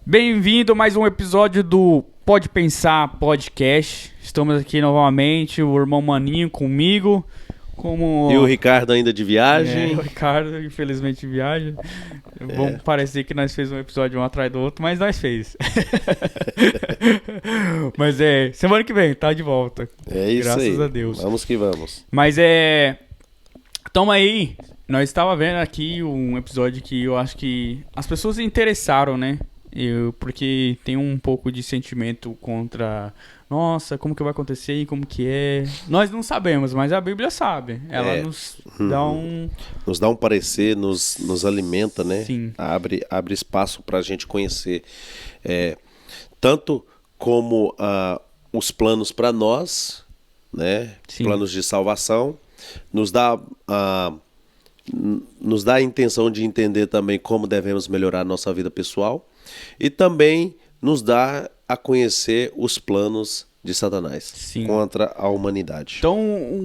Bem-vindo a mais um episódio do Pode Pensar Podcast. Estamos aqui novamente, o irmão Maninho comigo. E o Ricardo ainda de viagem. O Ricardo, infelizmente, viaja. Vamos parecer que nós fez um episódio um atrás do outro, mas nós fez. Mas semana que vem, tá de volta. É isso aí. Graças a Deus. Vamos que vamos. Mas tamo aí. Nós estava vendo aqui um episódio que eu acho que as pessoas se interessaram, né? Porque tem um pouco de sentimento contra... Nossa, como que vai acontecer e como que é... Nós não sabemos, mas a Bíblia sabe. Ela nos dá um... Nos dá um parecer, nos alimenta, né? Sim. Abre espaço para a gente conhecer. Tanto como os planos para nós, né? Sim. Planos de salvação. Nos dá a intenção de entender também como devemos melhorar a nossa vida pessoal. E também nos dá a conhecer os planos de Satanás. Sim. Contra a humanidade. Então,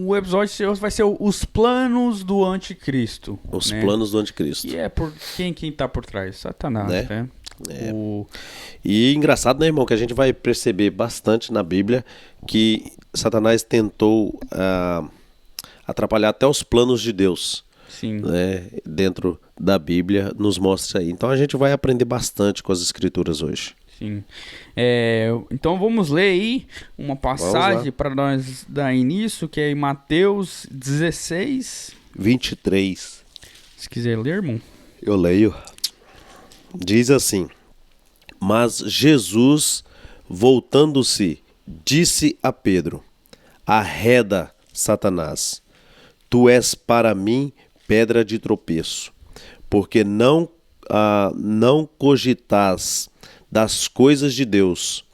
o episódio de hoje vai ser os planos do anticristo. Os né? planos do anticristo. E por quem tá por trás? Satanás, né? E engraçado, né, irmão, que a gente vai perceber bastante na Bíblia que Satanás tentou atrapalhar até os planos de Deus. Sim. Né, dentro da Bíblia nos mostra aí. Então a gente vai aprender bastante com as escrituras hoje. Sim. Então vamos ler aí uma passagem para nós dar início, que é em Mateus 16. 23. Se quiser ler, irmão. Eu leio. Diz assim: Mas Jesus, voltando-se, disse a Pedro: Arreda, Satanás, tu és para mim pedra de tropeço, porque não cogitas das coisas de Deus,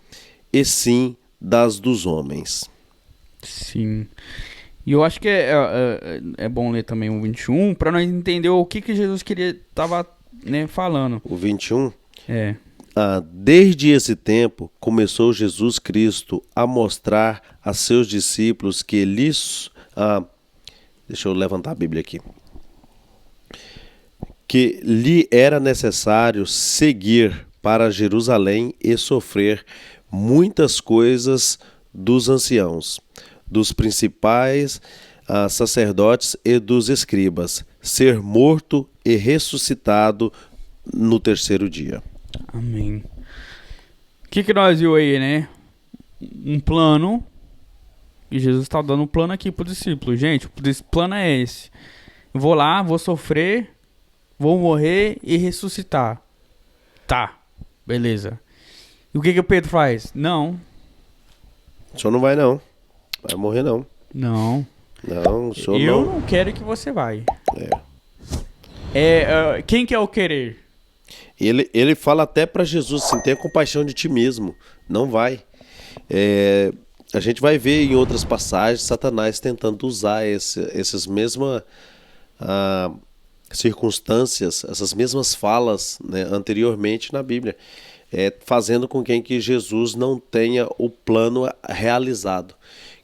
e sim das dos homens. Sim. E eu acho que é bom ler também o 21, para nós entender o que Jesus estava falando. O 21? Desde esse tempo, começou Jesus Cristo a mostrar a seus discípulos que lhes... deixa eu levantar a Bíblia aqui. Que lhe era necessário seguir para Jerusalém e sofrer muitas coisas dos anciãos, dos principais sacerdotes e dos escribas, ser morto e ressuscitado no terceiro dia. Amém. O que nós viu aí, né? Um plano. E Jesus está dando um plano aqui para o discípulo. Gente, o plano é esse. Vou lá, vou sofrer, vou morrer e ressuscitar. Tá, beleza. E o que o Pedro faz? Não. O senhor não vai não. Vai morrer não. Não. Não, o senhor Eu não quero que você vai. Quem que é o querer? Ele fala até para Jesus assim: tenha compaixão de ti mesmo. Não vai. A gente vai ver em outras passagens Satanás tentando usar essas mesmas circunstâncias, essas mesmas falas, né, anteriormente na Bíblia, fazendo com que Jesus não tenha o plano realizado,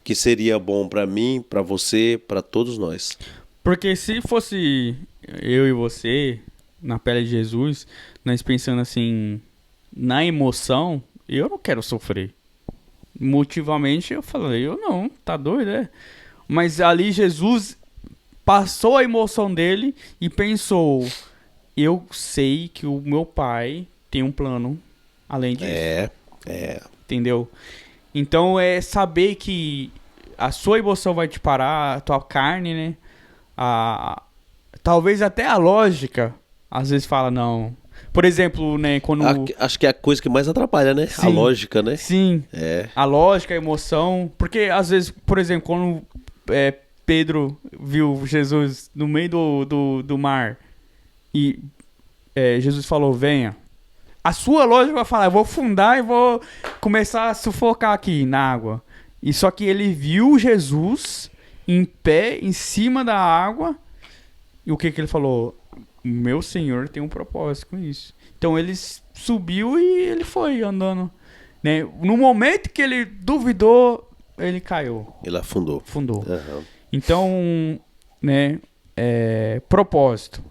que seria bom para mim, para você, para todos nós. Porque se fosse eu e você, na pele de Jesus, nós pensando assim, na emoção, eu não quero sofrer. Motivamente eu falei, eu não, tá doido, é? Mas ali Jesus passou a emoção dele e pensou, eu sei que o meu pai tem um plano além disso. Entendeu? Então é saber que a sua emoção vai te parar, a tua carne, né? Talvez até a lógica, às vezes fala não. Por exemplo, né, quando... Acho que é a coisa que mais atrapalha, né? Sim, a lógica, né? Sim. A lógica, a emoção. Porque, às vezes, por exemplo, quando Pedro viu Jesus no meio do mar e Jesus falou, venha. A sua lógica vai falar, eu vou afundar e vou começar a sufocar aqui na água. E só que ele viu Jesus em pé, em cima da água. E o que ele falou? Meu Senhor tem um propósito com isso. Então ele subiu e ele foi andando, né? No momento que ele duvidou, ele caiu. Ele afundou. Uhum. Então, né? Propósito.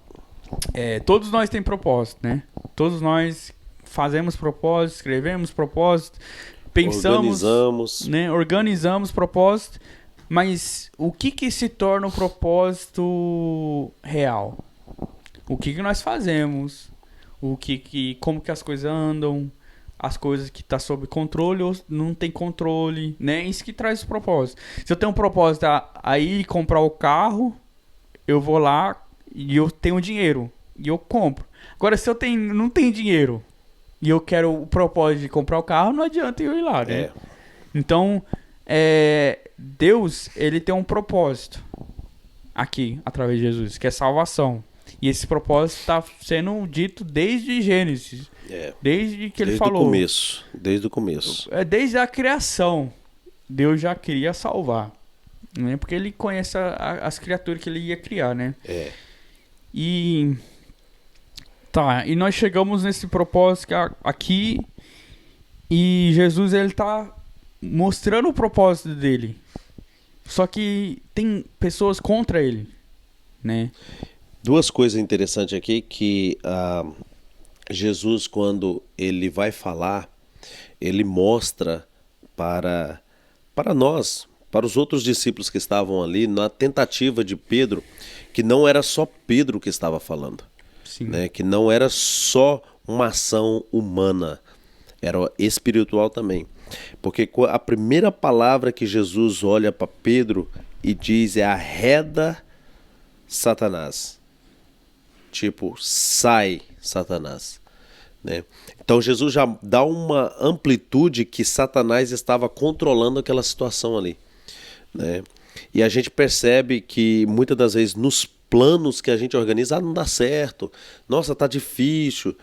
Todos nós temos propósito, né? Todos nós fazemos propósito, escrevemos propósito, pensamos, organizamos propósito, mas o que se torna um propósito real? O que nós fazemos? Como que as coisas andam? As coisas que tá sob controle ou não tem controle, né? Isso que traz o propósito. Se eu tenho um propósito aí comprar o carro, eu vou lá e eu tenho dinheiro e eu compro. Agora, se eu não tenho dinheiro e eu quero o propósito de comprar o carro, não adianta eu ir lá, né? Então, Deus, ele tem um propósito aqui, através de Jesus, que é salvação. E esse propósito está sendo dito desde Gênesis. Desde que ele falou. Desde o começo. Desde a criação. Deus já queria salvar. Né? Porque ele conhece as criaturas que ele ia criar, né? E nós chegamos nesse propósito aqui. E Jesus, ele tá mostrando o propósito dele. Só que tem pessoas contra ele, né? Duas coisas interessantes aqui, que Jesus, quando ele vai falar, ele mostra para nós, para os outros discípulos que estavam ali, na tentativa de Pedro, que não era só Pedro que estava falando, né? Que não era só uma ação humana, era espiritual também. Porque a primeira palavra que Jesus olha para Pedro e diz é: arreda Satanás. Tipo, sai, Satanás. Né? Então Jesus já dá uma amplitude que Satanás estava controlando aquela situação ali. Né? E a gente percebe que muitas das vezes nos planos que a gente organiza, não dá certo, nossa, tá difícil.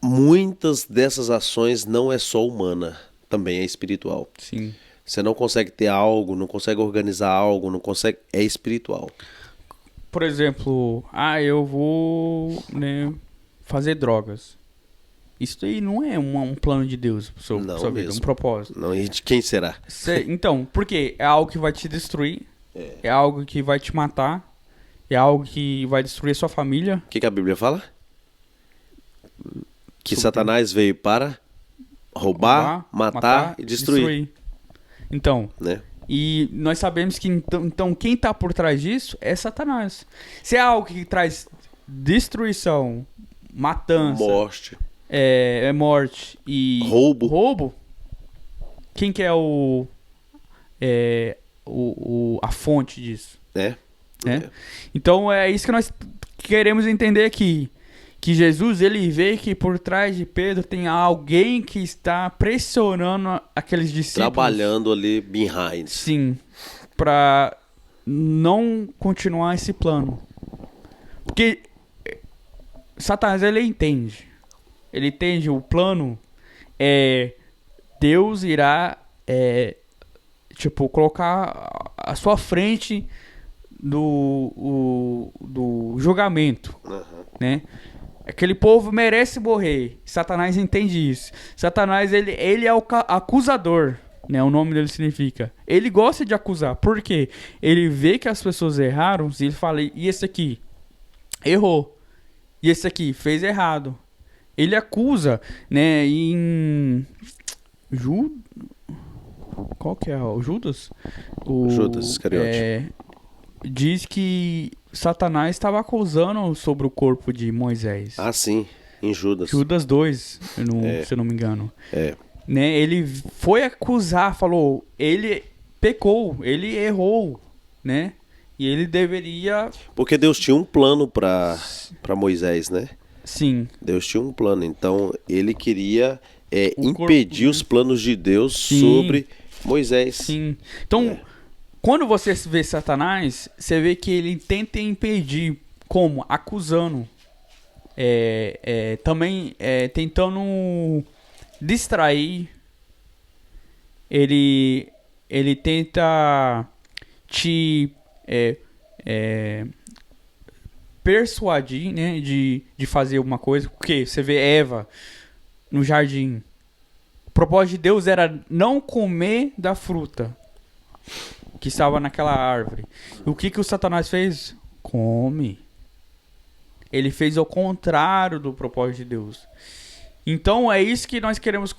Muitas dessas ações não é só humana, também é espiritual. Sim. Você não consegue ter algo, não consegue organizar algo, não consegue, é espiritual. Por exemplo, eu vou, né, fazer drogas. Isso aí não é um plano de Deus para sua vida, um propósito. Não, e de quem será? Então, porque é algo que vai te destruir, é algo que vai te matar, é algo que vai destruir sua família. O que a Bíblia fala? Que Satanás veio para roubar, matar e destruir. Então, né? E nós sabemos que então quem está por trás disso é Satanás. Se é algo que traz destruição, matança, morte e roubo, quem que é a fonte disso? Então é isso que nós queremos entender aqui. Que Jesus, ele vê que por trás de Pedro tem alguém que está pressionando aqueles discípulos. Trabalhando ali behind. Sim, para não continuar esse plano. Porque Satanás, ele entende. Ele entende o plano. Deus irá, colocar à sua frente do julgamento, né? Aquele povo merece morrer. Satanás entende isso. Satanás, ele é o acusador, né? O nome dele significa. Ele gosta de acusar. Por quê? Ele vê que as pessoas erraram e ele fala: e esse aqui errou. E esse aqui fez errado. Ele acusa, né? Qual que é? O Judas? Judas Iscariote. Diz que Satanás estava acusando sobre o corpo de Moisés. Ah, sim. Em Judas. Judas 2, se eu não me engano. Né? Ele foi acusar, falou, ele pecou, ele errou, né? E ele deveria... Porque Deus tinha um plano para Moisés, né? Sim. Deus tinha um plano, então ele queria impedir os planos de Deus sobre Moisés. Sim. Então... Quando você vê Satanás, você vê que ele tenta impedir, como? Acusando. Também tentando distrair. Ele tenta te persuadir, né, de fazer alguma coisa. Porque você vê Eva no jardim. O propósito de Deus era não comer da fruta que estava naquela árvore. E o que o Satanás fez? Come. Ele fez ao contrário do propósito de Deus. Então é isso que nós queremos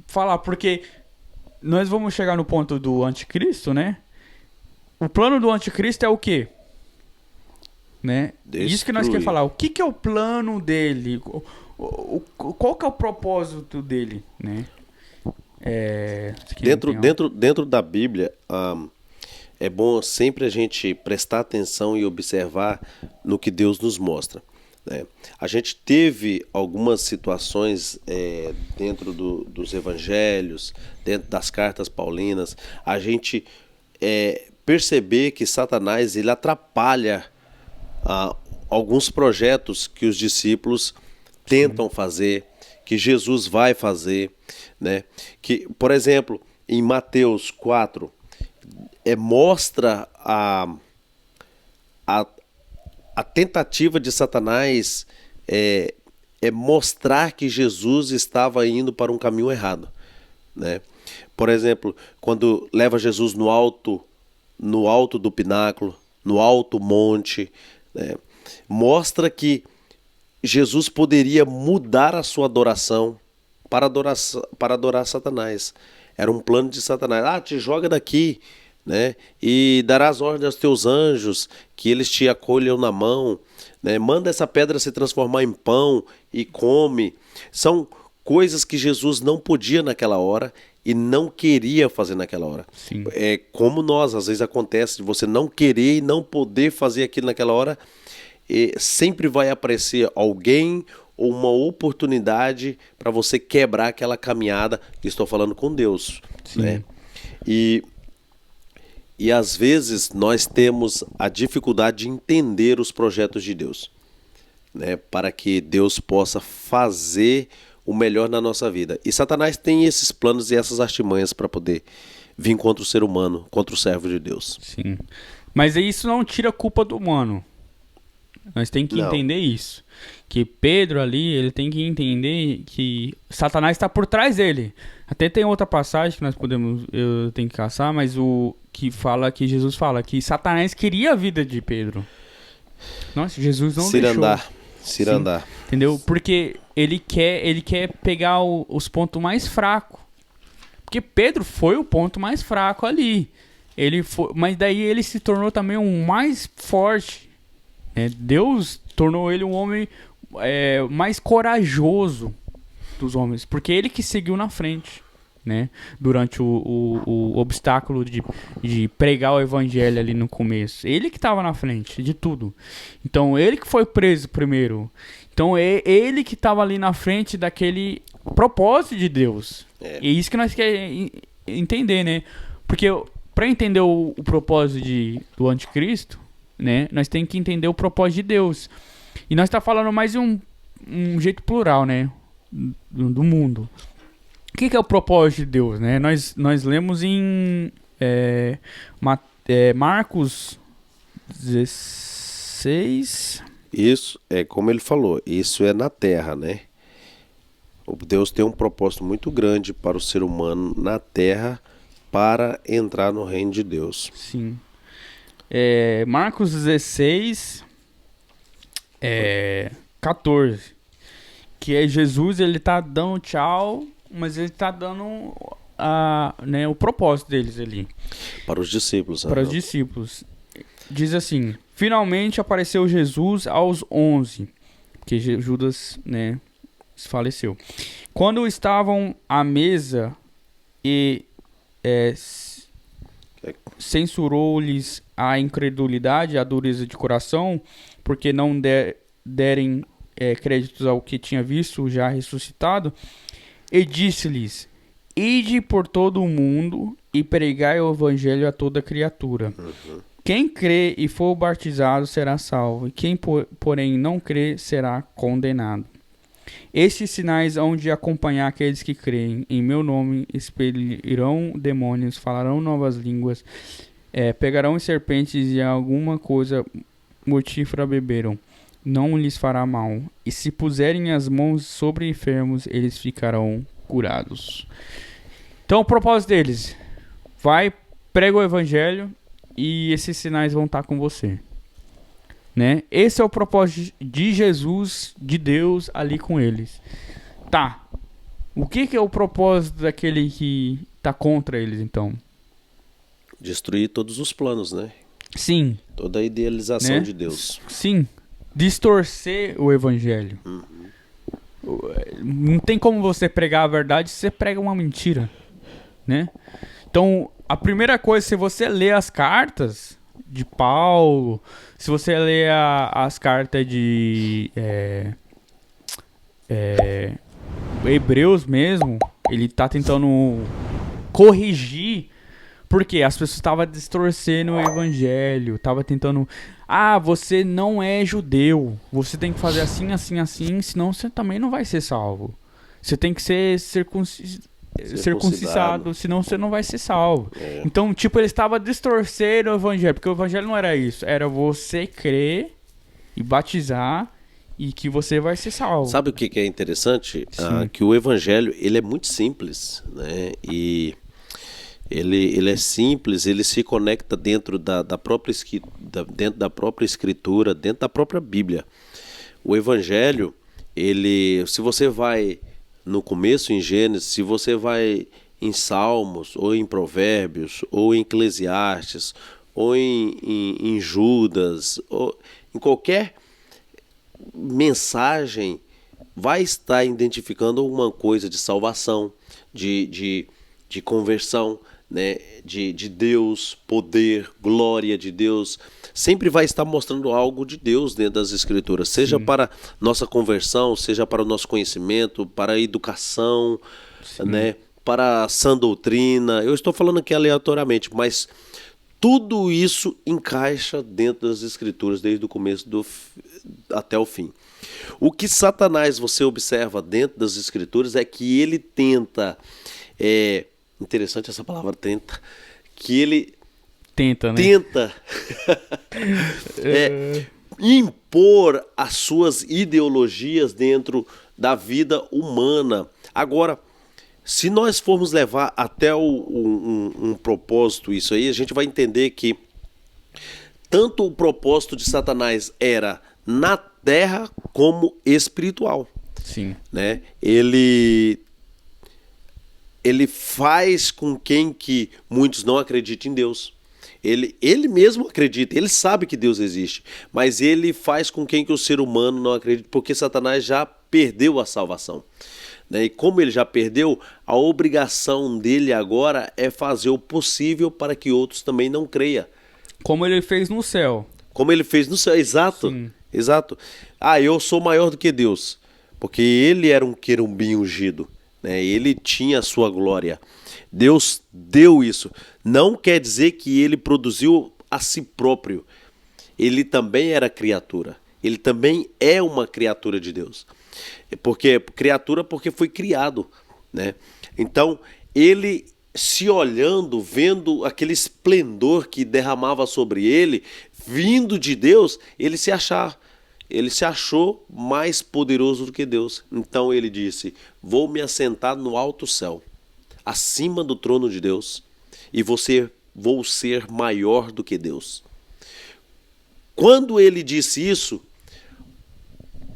falar, porque nós vamos chegar no ponto do anticristo, né? O plano do anticristo é o quê? Né? Isso que nós queremos falar. O que é o plano dele? Qual que é o propósito dele, né? Dentro da Bíblia, é bom sempre a gente prestar atenção e observar no que Deus nos mostra, né? A gente teve algumas situações dentro dos evangelhos, dentro das cartas paulinas, a gente perceber que Satanás ele atrapalha alguns projetos que os discípulos tentam fazer, que Jesus vai fazer, né? Que, por exemplo, em Mateus 4, mostra a tentativa de Satanás mostrar que Jesus estava indo para um caminho errado, né? Por exemplo, quando leva Jesus no alto do pináculo, no alto monte, né? Mostra que Jesus poderia mudar a sua adoração para adorar Satanás. Era um plano de Satanás. Te joga daqui, né? E darás ordem aos teus anjos que eles te acolham na mão, né? Manda essa pedra se transformar em pão e come. São coisas que Jesus não podia naquela hora e não queria fazer naquela hora. Sim. Como nós, às vezes acontece de você não querer e não poder fazer aquilo naquela hora. Sempre vai aparecer alguém ou uma oportunidade para você quebrar aquela caminhada. Estou falando com Deus, né? E às vezes nós temos a dificuldade de entender os projetos de Deus, né? Para que Deus possa fazer o melhor na nossa vida. E Satanás tem esses planos e essas artimanhas para poder vir contra o ser humano, contra o servo de Deus. Sim. Mas isso não tira a culpa do humano. Nós temos que entender isso. Que Pedro ali, ele tem que entender que Satanás está por trás dele. Até tem outra passagem que eu tenho que caçar, mas o que fala, que Jesus fala que Satanás queria a vida de Pedro. Nossa, Jesus não deixou. Cirandar. Entendeu? Porque ele quer pegar os pontos mais fracos. Porque Pedro foi o ponto mais fraco ali. Mas daí ele se tornou também um mais forte. Deus tornou ele um homem mais corajoso dos homens, porque ele que seguiu na frente, né? Durante o obstáculo de pregar o evangelho ali no começo. Ele que estava na frente de tudo. Então ele que foi preso primeiro. Então ele que estava ali na frente daquele propósito de Deus. E é isso que nós queremos entender, né? Porque para entender o propósito do anticristo, né, nós temos que entender o propósito de Deus. E nós estamos falando mais de um jeito plural, né, do mundo. O que é o propósito de Deus, né? Nós lemos em Marcos 16. Isso é como ele falou, isso é na terra, né? Deus tem um propósito muito grande para o ser humano na terra para entrar no reino de Deus. Sim. Marcos 16, 14, que é Jesus, ele tá dando tchau, mas ele tá dando o propósito deles ali. Para os discípulos. Para os discípulos. Diz assim: finalmente apareceu Jesus aos 11, porque Judas, né, faleceu. Quando estavam à mesa e censurou-lhes a incredulidade, a dureza de coração, porque não derem créditos ao que tinha visto já ressuscitado, e disse-lhes: ide por todo o mundo e pregai o evangelho a toda criatura. Quem crê e for batizado será salvo, e quem porém não crê será condenado. Estes sinais hão de acompanhar aqueles que creem. Em meu nome expelirão demônios, falarão novas línguas, pegarão serpentes e alguma coisa mortífera beberam. Não lhes fará mal. E se puserem as mãos sobre enfermos, eles ficarão curados. Então o propósito deles: vai, prega o evangelho e esses sinais vão estar com você. Né? Esse é o propósito de Jesus, de Deus ali com eles. Tá. O que é o propósito daquele que tá contra eles, então? Destruir todos os planos, né? Sim. Toda a idealização Né? de Deus. Sim. Distorcer o evangelho. Não tem como você pregar a verdade se você prega uma mentira, né? Então, a primeira coisa, se você ler as cartas de Paulo, se você ler as cartas de Hebreus mesmo, ele tá tentando corrigir, porque as pessoas estavam distorcendo o evangelho, estavam tentando, você não é judeu, você tem que fazer assim, assim, assim, senão você também não vai ser salvo. Você tem que ser circuncisado, senão você não vai ser salvo. É. Então, tipo, ele estava distorcendo o evangelho, porque o evangelho não era isso, era você crer e batizar e que você vai ser salvo. Sabe o que é interessante? Sim. Que o evangelho, ele é muito simples, né? E ele é simples, ele se conecta dentro da própria dentro da própria escritura, dentro da própria Bíblia. O evangelho, se você vai no começo em Gênesis, se você vai em Salmos, ou em Provérbios, ou em Eclesiastes, ou em Judas, ou em qualquer mensagem, vai estar identificando alguma coisa de salvação, de conversão, né? de Deus, poder, glória de Deus. Sempre vai estar mostrando algo de Deus dentro das Escrituras, seja Sim. para nossa conversão, seja para o nosso conhecimento, para a educação, né? Para a sã doutrina. Eu estou falando aqui aleatoriamente, mas tudo isso encaixa dentro das Escrituras, desde o começo até o fim. O que Satanás, você observa dentro das Escrituras, é que ele tenta, interessante essa palavra tenta, que ele Tenta, né? tenta impor as suas ideologias dentro da vida humana. Agora, se nós formos levar até um propósito isso aí, a gente vai entender que tanto o propósito de Satanás era na terra como espiritual. Sim. Né? Ele faz com que muitos não acreditem em Deus. Ele mesmo acredita, ele sabe que Deus existe, mas ele faz com que o ser humano não acredite, porque Satanás já perdeu a salvação. Né? E como ele já perdeu, a obrigação dele agora é fazer o possível para que outros também não creiam. Como ele fez no céu. Como ele fez no céu, exato. Sim. Exato. Eu sou maior do que Deus, porque ele era um querubim ungido, né? Ele tinha a sua glória. Deus deu isso. Não quer dizer que ele produziu a si próprio. Ele também era criatura. Ele também é uma criatura de Deus. Porque foi criado, né? Então, ele se olhando, vendo aquele esplendor que derramava sobre ele, vindo de Deus, ele se achou mais poderoso do que Deus. Então ele disse: vou me assentar no alto céu, acima do trono de Deus, e vou ser maior do que Deus. Quando ele disse isso,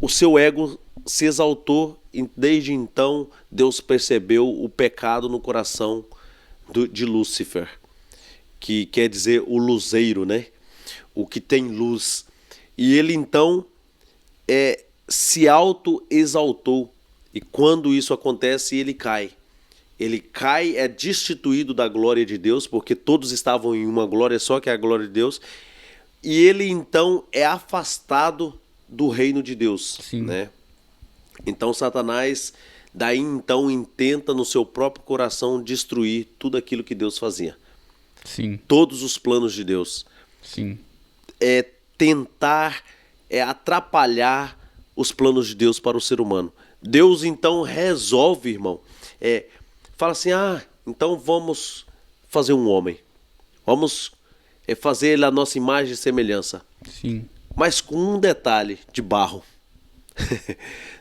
o seu ego se exaltou, e desde então Deus percebeu o pecado no coração de Lúcifer, que quer dizer o luzeiro, né? O que tem luz. E ele então se auto-exaltou. E quando isso acontece, ele cai. Ele cai, é destituído da glória de Deus, porque todos estavam em uma glória só, que é a glória de Deus. E ele então é afastado do reino de Deus. Sim. Né? Então Satanás, daí então, intenta no seu próprio coração destruir tudo aquilo que Deus fazia. Sim. Todos os planos de Deus. Sim. Tentar atrapalhar os planos de Deus para o ser humano. Deus então resolve, irmão, fala assim: então vamos fazer um homem. Vamos fazer ele a nossa imagem e semelhança. Sim. Mas com um detalhe: de barro.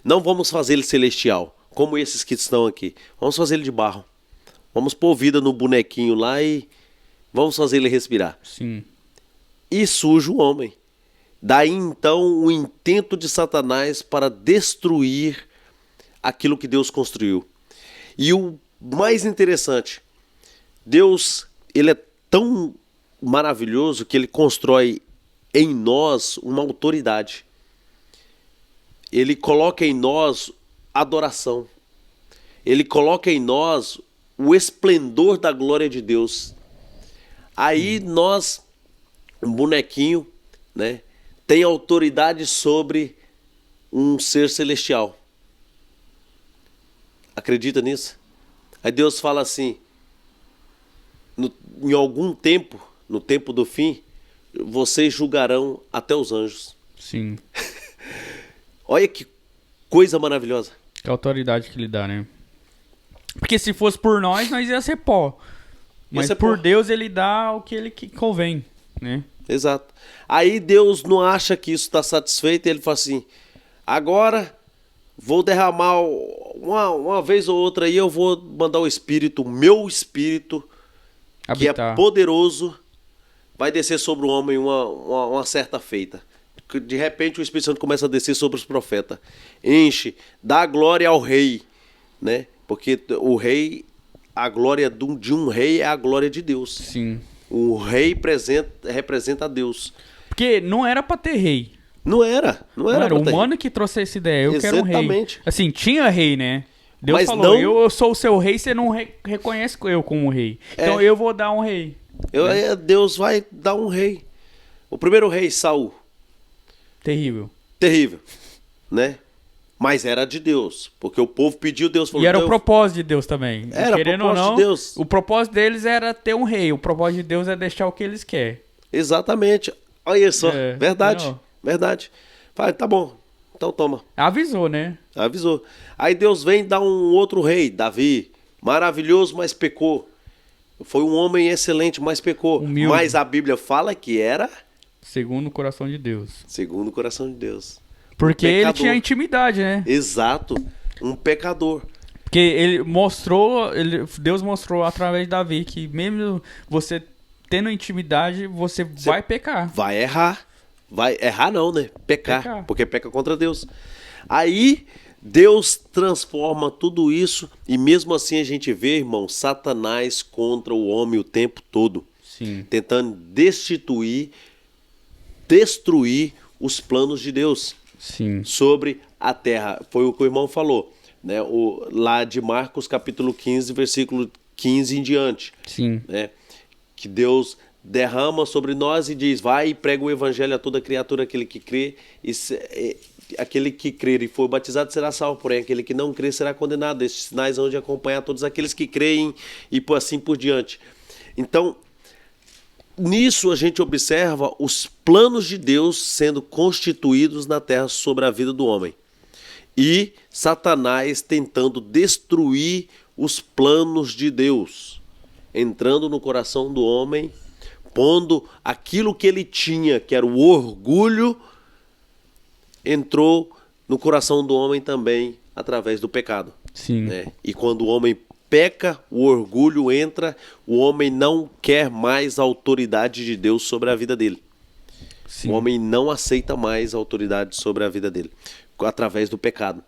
Não vamos fazer ele celestial, como esses que estão aqui. Vamos fazer ele de barro. Vamos pôr vida no bonequinho lá e vamos fazer ele respirar. Sim. E surge o homem. Daí então o intento de Satanás para destruir aquilo que Deus construiu. E o mais interessante, Deus, ele é tão maravilhoso que ele constrói em nós uma autoridade. Ele coloca em nós adoração. Ele coloca em nós o esplendor da glória de Deus. Aí nós, um bonequinho, né, tem autoridade sobre um ser celestial. Acredita nisso? Aí Deus fala assim, em algum tempo, no tempo do fim, vocês julgarão até os anjos. Sim. Olha que coisa maravilhosa. Que autoridade que ele dá, né? Porque se fosse por nós ia ser pó. Mas ser por pó. Deus ele dá o que ele convém, né? Exato. Aí Deus não acha que isso está satisfeito e ele fala assim, agora vou derramar uma vez ou outra aí, eu vou mandar o Espírito, o meu Espírito, que Habitar. é poderoso, vai descer sobre o homem uma certa feita. De repente o Espírito Santo começa a descer sobre os profetas. Enche, dá glória ao rei, né? Porque o rei, a glória de um rei é a glória de Deus. Sim. O rei representa a Deus. Porque não era pra ter rei. Não era Não era pra o ter. humano que trouxe essa ideia. Eu quero um rei. Exatamente. Assim, tinha rei, né? Deus Mas falou, não- eu sou o seu rei, você não reconhece eu como rei. Então eu vou dar um rei. Deus vai dar um rei. O primeiro rei, Saul, Terrível. terrível, né? Mas era de Deus, porque o povo pediu, Deus falou. E era o "Deus, propósito de Deus também. Era o Querendo ou propósito não, de Deus. o propósito deles era ter um rei. O propósito de Deus é deixar o que eles querem. Exatamente. Olha só, É, verdade, não. verdade. Fala, tá bom, então toma. Avisou, né? Avisou. Aí Deus vem dar um outro rei, Davi, maravilhoso, mas pecou. Foi um homem excelente, mas pecou. Humilde. Mas a Bíblia fala que era Segundo o coração de Deus. segundo o coração de Deus. Porque ele pecador. tinha intimidade, né? Exato, um pecador. Porque ele mostrou, Deus mostrou através de Davi que mesmo você tendo intimidade, você vai pecar. Vai errar. Vai errar não, né? Pecar. Pecar. Porque peca contra Deus. Aí Deus transforma tudo isso e mesmo assim a gente vê, irmão, Satanás contra o homem o tempo todo. Sim. Tentando destruir os planos de Deus Sim. sobre a terra. Foi o que o irmão falou, né? Lá de Marcos capítulo 15, versículo 15 em diante. Sim. Né? Que Deus derrama sobre nós e diz, vai e prega o evangelho a toda criatura, aquele que crê, aquele que crer e for batizado será salvo, porém aquele que não crer será condenado. Estes sinais hão de acompanhar todos aqueles que creem e assim por diante. Então, nisso a gente observa os planos de Deus sendo constituídos na terra sobre a vida do homem. E Satanás tentando destruir os planos de Deus, entrando no coração do homem, pondo aquilo que ele tinha, que era o orgulho, entrou no coração do homem também através do pecado. Sim. Né? E quando o homem peca, o orgulho entra, o homem não quer mais a autoridade de Deus sobre a vida dele. Sim. O homem não aceita mais a autoridade sobre a vida dele, através do pecado.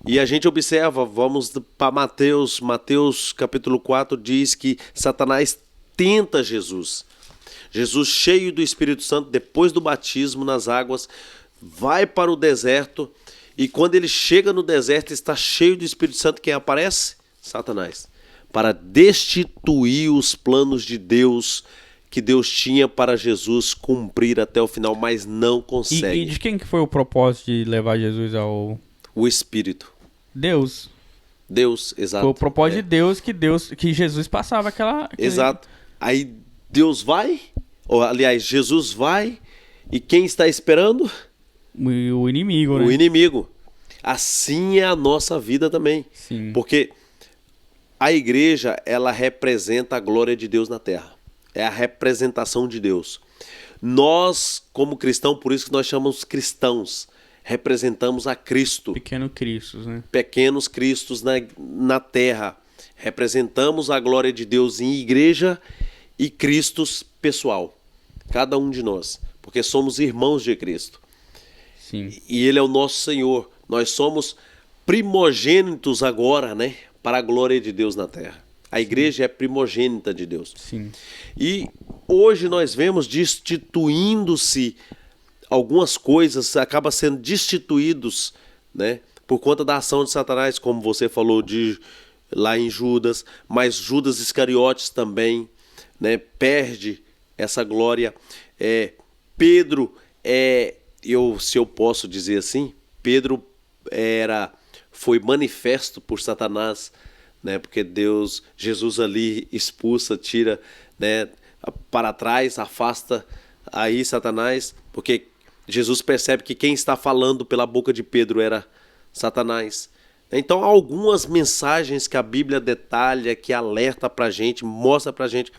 E a gente observa, vamos para Mateus capítulo 4 diz que Satanás tenta Jesus. Jesus, cheio do Espírito Santo, depois do batismo nas águas, vai para o deserto e quando ele chega no deserto está cheio do Espírito Santo, quem aparece? Satanás. Para destituir os planos de Deus que Deus tinha para Jesus cumprir até o final, mas não consegue. E de quem que foi o propósito de levar Jesus ao O Espírito. Deus? Deus, exato. Foi o propósito de Deus que Jesus passava aquele... Exato. Aí Deus vai, ou aliás, Jesus vai, e quem está esperando? O inimigo, né? O inimigo. Assim é a nossa vida também. Sim. Porque a igreja, ela representa a glória de Deus na terra. É a representação de Deus. Nós, como cristãos, por isso que nós chamamos cristãos, representamos a Cristo. Pequeno Cristos, né? Pequenos cristos na terra. Representamos a glória de Deus em igreja e Cristos pessoal. Cada um de nós. Porque somos irmãos de Cristo. Sim. E Ele é o nosso Senhor. Nós somos primogênitos agora, né, para a glória de Deus na terra. A igreja é primogênita de Deus. Sim. E hoje nós vemos destituindo-se algumas coisas, acaba sendo destituídos, né, por conta da ação de Satanás, como você falou lá em Judas, mas Judas Iscariotes também, né, perde essa glória. Pedro, se eu posso dizer assim, Pedro foi manifesto por Satanás, né, porque Jesus ali expulsa, tira, né, para trás, afasta aí Satanás, porque Jesus percebe que quem está falando pela boca de Pedro era Satanás. Então, há algumas mensagens que a Bíblia detalha, que alerta pra gente, mostra pra gente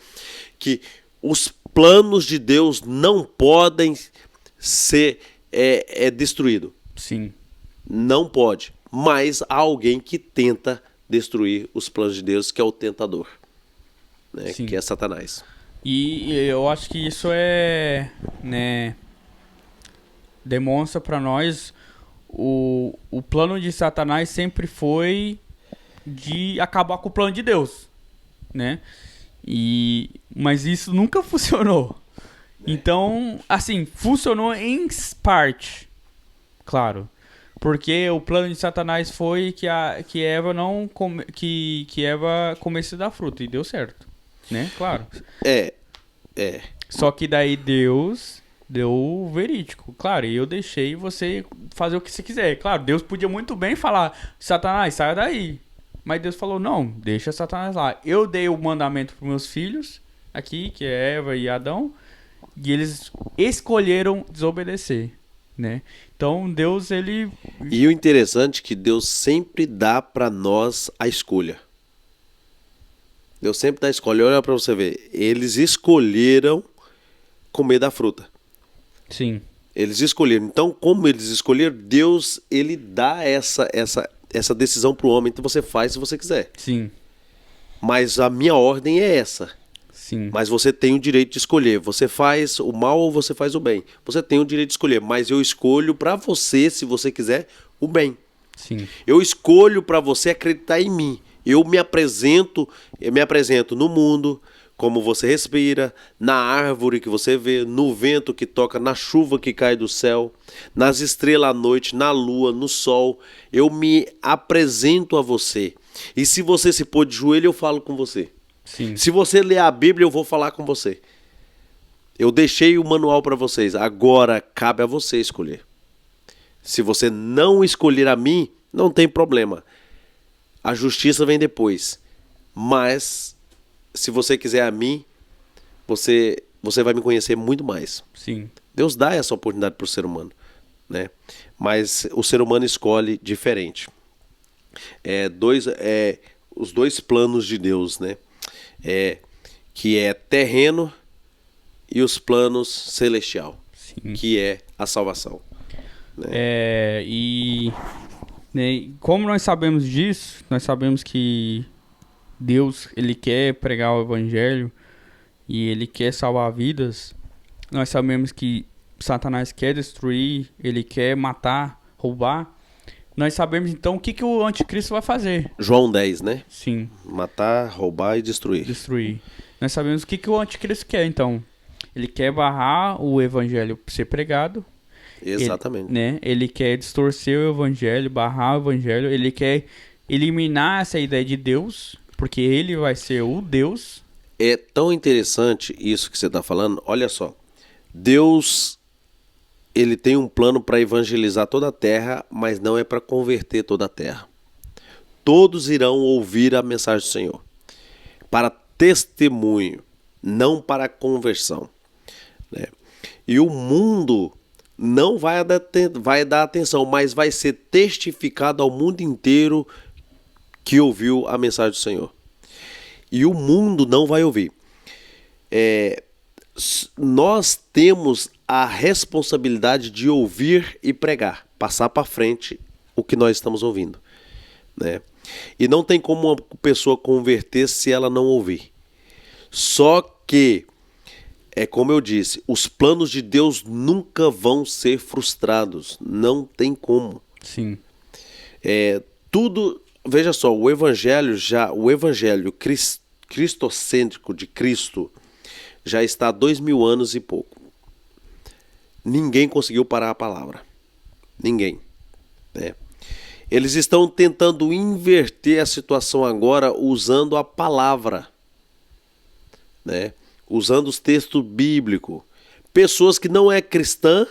que os planos de Deus não podem ser destruídos. Sim. Não pode. Mas há alguém que tenta destruir os planos de Deus, que é o tentador, né? Que é Satanás. E eu acho que isso né, demonstra pra nós o plano de Satanás sempre foi de acabar com o plano de Deus, né? Mas isso nunca funcionou. Então, assim, funcionou em parte, claro. Porque o plano de Satanás foi que Eva não que Eva comesse da fruta e deu certo, né? Claro. Só que daí Deus deu o verídico. Claro, e eu deixei você fazer o que você quiser. Claro, Deus podia muito bem falar: Satanás, saia daí. Mas Deus falou: não, deixa Satanás lá. Eu dei o mandamento para meus filhos aqui, que é Eva e Adão, e eles escolheram desobedecer, né? Então Deus, ele... E o interessante é que Deus sempre dá para nós a escolha. Deus sempre dá a escolha. Olha para você ver. Eles escolheram comer da fruta. Sim. Eles escolheram. Então, como eles escolheram, Deus, ele dá essa decisão para o homem. Então você faz se você quiser. Sim. Mas a minha ordem é essa. Sim. Mas você tem o direito de escolher. Você faz o mal ou você faz o bem. Você tem o direito de escolher. Mas eu escolho para você, se você quiser, o bem. Sim. Eu escolho para você acreditar em mim. Eu me apresento no mundo, como você respira, na árvore que você vê, no vento que toca, na chuva que cai do céu, nas estrelas à noite, na lua, no sol. Eu me apresento a você. E se você se pôr de joelho, eu falo com você. Sim. Se você ler a Bíblia, eu vou falar com você. Eu deixei o manual para vocês. Agora cabe a você escolher. Se você não escolher a mim, não tem problema. A justiça vem depois. Mas se você quiser a mim, você vai me conhecer muito mais. Sim. Deus dá essa oportunidade para o ser humano, né? Mas o ser humano escolhe diferente. Os dois planos de Deus, né? Que é terreno e os planos celestial. Sim. Que é a salvação, né? Né, como nós sabemos disso, nós sabemos que Deus, ele quer pregar o evangelho e ele quer salvar vidas. Nós sabemos que Satanás quer destruir, ele quer matar, roubar. Nós sabemos então o que o anticristo vai fazer. João 10, né? Sim. Matar, roubar e destruir. Nós sabemos o que o anticristo quer então. Ele quer barrar o evangelho ser pregado. Exatamente. Ele quer distorcer o evangelho, barrar o evangelho. Ele quer eliminar essa ideia de Deus, porque ele vai ser o Deus. É tão interessante isso que você está falando. Olha só. Deus, ele tem um plano para evangelizar toda a terra, mas não é para converter toda a terra. Todos irão ouvir a mensagem do Senhor. Para testemunho, não para conversão, né? E o mundo não vai dar atenção, mas vai ser testificado ao mundo inteiro que ouviu a mensagem do Senhor. E o mundo não vai ouvir. Nós temos a responsabilidade de ouvir e pregar, passar para frente o que nós estamos ouvindo, né? E não tem como uma pessoa converter se ela não ouvir. Só que, como eu disse, os planos de Deus nunca vão ser frustrados. Não tem como. Sim. tudo, veja só, o evangelho cristocêntrico de Cristo já está há 2000 anos e pouco. Ninguém conseguiu parar a palavra. Ninguém. Né? Eles estão tentando inverter a situação agora usando a palavra. Né? Usando os textos bíblicos. Pessoas que não é cristã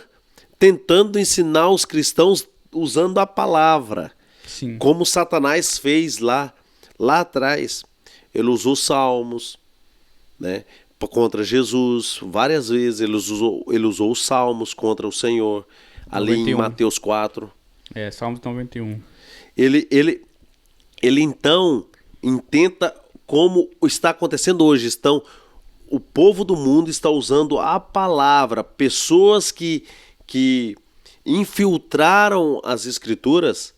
tentando ensinar os cristãos usando a palavra. Sim. Como Satanás fez lá atrás. Ele usou salmos, né, contra Jesus. Várias vezes ele usou os salmos contra o Senhor. Ali 91. Em Mateus 4. Salmos 91. Ele então intenta, como está acontecendo hoje, o povo do mundo está usando a palavra. Pessoas que infiltraram as escrituras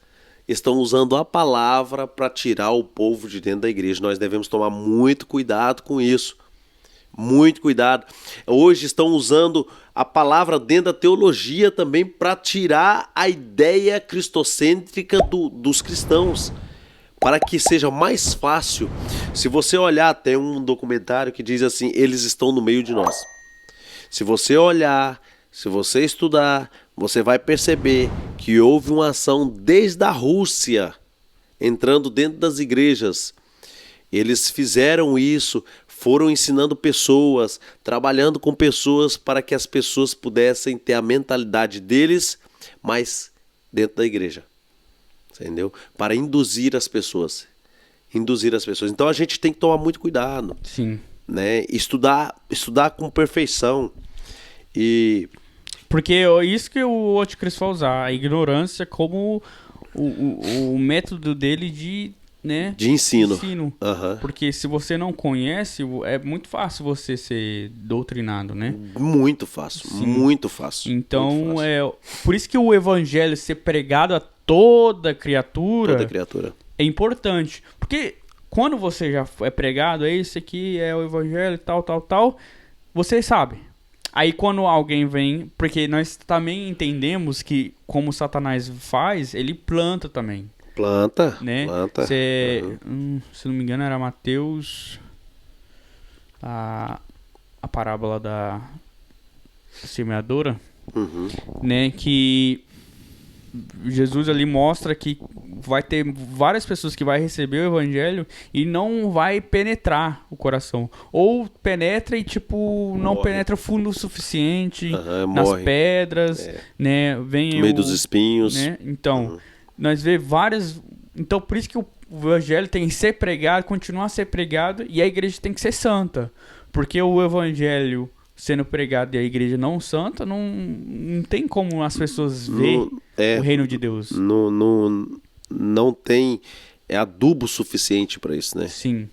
estão usando a palavra para tirar o povo de dentro da igreja. Nós devemos tomar muito cuidado com isso. Muito cuidado. Hoje estão usando a palavra dentro da teologia também para tirar a ideia cristocêntrica dos cristãos. Para que seja mais fácil. Se você olhar, tem um documentário que diz assim: eles estão no meio de nós. Se você olhar, se você estudar, você vai perceber que houve uma ação desde a Rússia, entrando dentro das igrejas. Eles fizeram isso, foram ensinando pessoas, trabalhando com pessoas para que as pessoas pudessem ter a mentalidade deles, mas dentro da igreja. Entendeu? Para induzir as pessoas. Então a gente tem que tomar muito cuidado. Sim. Né? Estudar com perfeição. Porque é isso que o anticristo vai usar, a ignorância como o método dele de ensino. Uhum. Porque se você não conhece, é muito fácil você ser doutrinado, né? Muito fácil, Sim. Muito fácil. Então, muito fácil. Por isso que o evangelho ser pregado a toda criatura é importante. Porque quando você já é pregado, esse aqui é o evangelho, tal, você sabe. Aí quando alguém vem, porque nós também entendemos que como Satanás faz, ele planta também. Planta, né? planta. Se não me engano era Mateus, a parábola da semeadora, né? Que Jesus ali mostra que vai ter várias pessoas que vai receber o evangelho e não vai penetrar o coração. Ou penetra e não penetra fundo o suficiente nas pedras, né? Vem no meio dos espinhos. Né? Então, nós vemos várias... Então, por isso que o evangelho tem que ser pregado, continuar a ser pregado, e a igreja tem que ser santa. Porque o evangelho sendo pregado e a igreja não santa, não tem como as pessoas ver o reino de Deus. Não tem adubo suficiente para isso, né? Sim.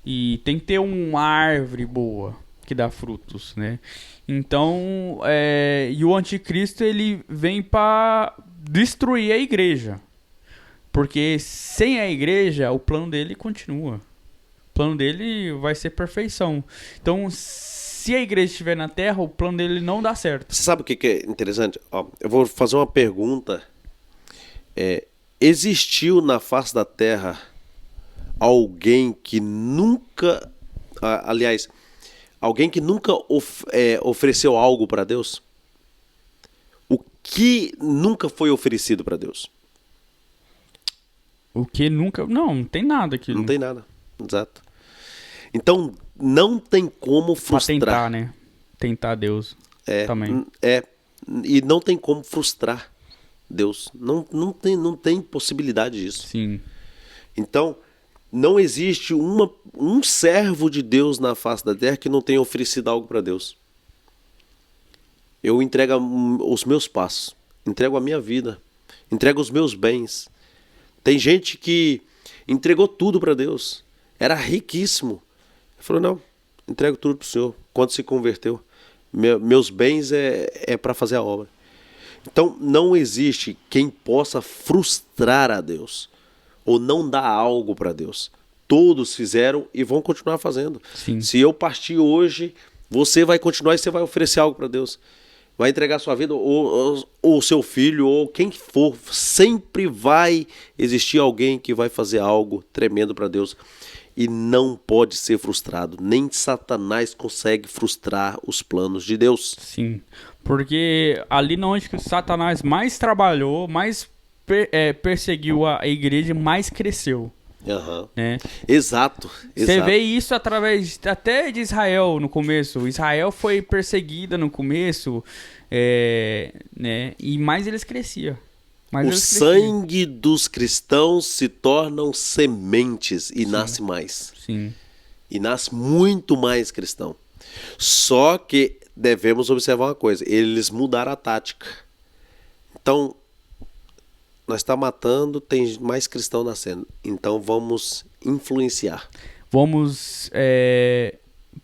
E tem que ter uma árvore boa que dá frutos, né? Então, e o anticristo, ele vem para destruir a igreja. Porque sem a igreja, o plano dele continua. O plano dele vai ser perfeição. Então, se a igreja estiver na terra, o plano dele não dá certo. Você sabe o que é interessante? Eu vou fazer uma pergunta. Existiu na face da terra alguém que nunca... alguém que nunca ofereceu algo para Deus? O que nunca foi oferecido para Deus? O que nunca... Não tem nada aqui. Não tem nada, exato. Então, não tem como frustrar. Pra tentar, né? Tentar Deus também. E não tem como frustrar Deus. Não tem possibilidade disso. Sim. Então, não existe um servo de Deus na face da terra que não tenha oferecido algo para Deus. Eu entrego os meus passos, entrego a minha vida, entrego os meus bens. Tem gente que entregou tudo para Deus, era riquíssimo. Ele falou, não, entrego tudo para o Senhor. Quando se converteu, meus bens é para fazer a obra. Então, não existe quem possa frustrar a Deus ou não dar algo para Deus. Todos fizeram e vão continuar fazendo. Sim. Se eu partir hoje, você vai continuar e você vai oferecer algo para Deus. vai entregar sua vida, ou seu filho, ou quem for, sempre vai existir alguém que vai fazer algo tremendo para Deus e não pode ser frustrado. Nem Satanás consegue frustrar os planos de Deus. Sim, porque ali onde que Satanás mais trabalhou, mais perseguiu a igreja, mais cresceu. Uhum. Né? Exato. Você vê isso através até de Israel no começo. Israel foi perseguida no começo, né? E mais eles cresciam. O sangue dos cristãos se tornam sementes e nasce mais. Sim. E nasce muito mais cristão. Só que devemos observar uma coisa, eles mudaram a tática. Então, nós estamos matando, tem mais cristão nascendo. Então vamos influenciar. Vamos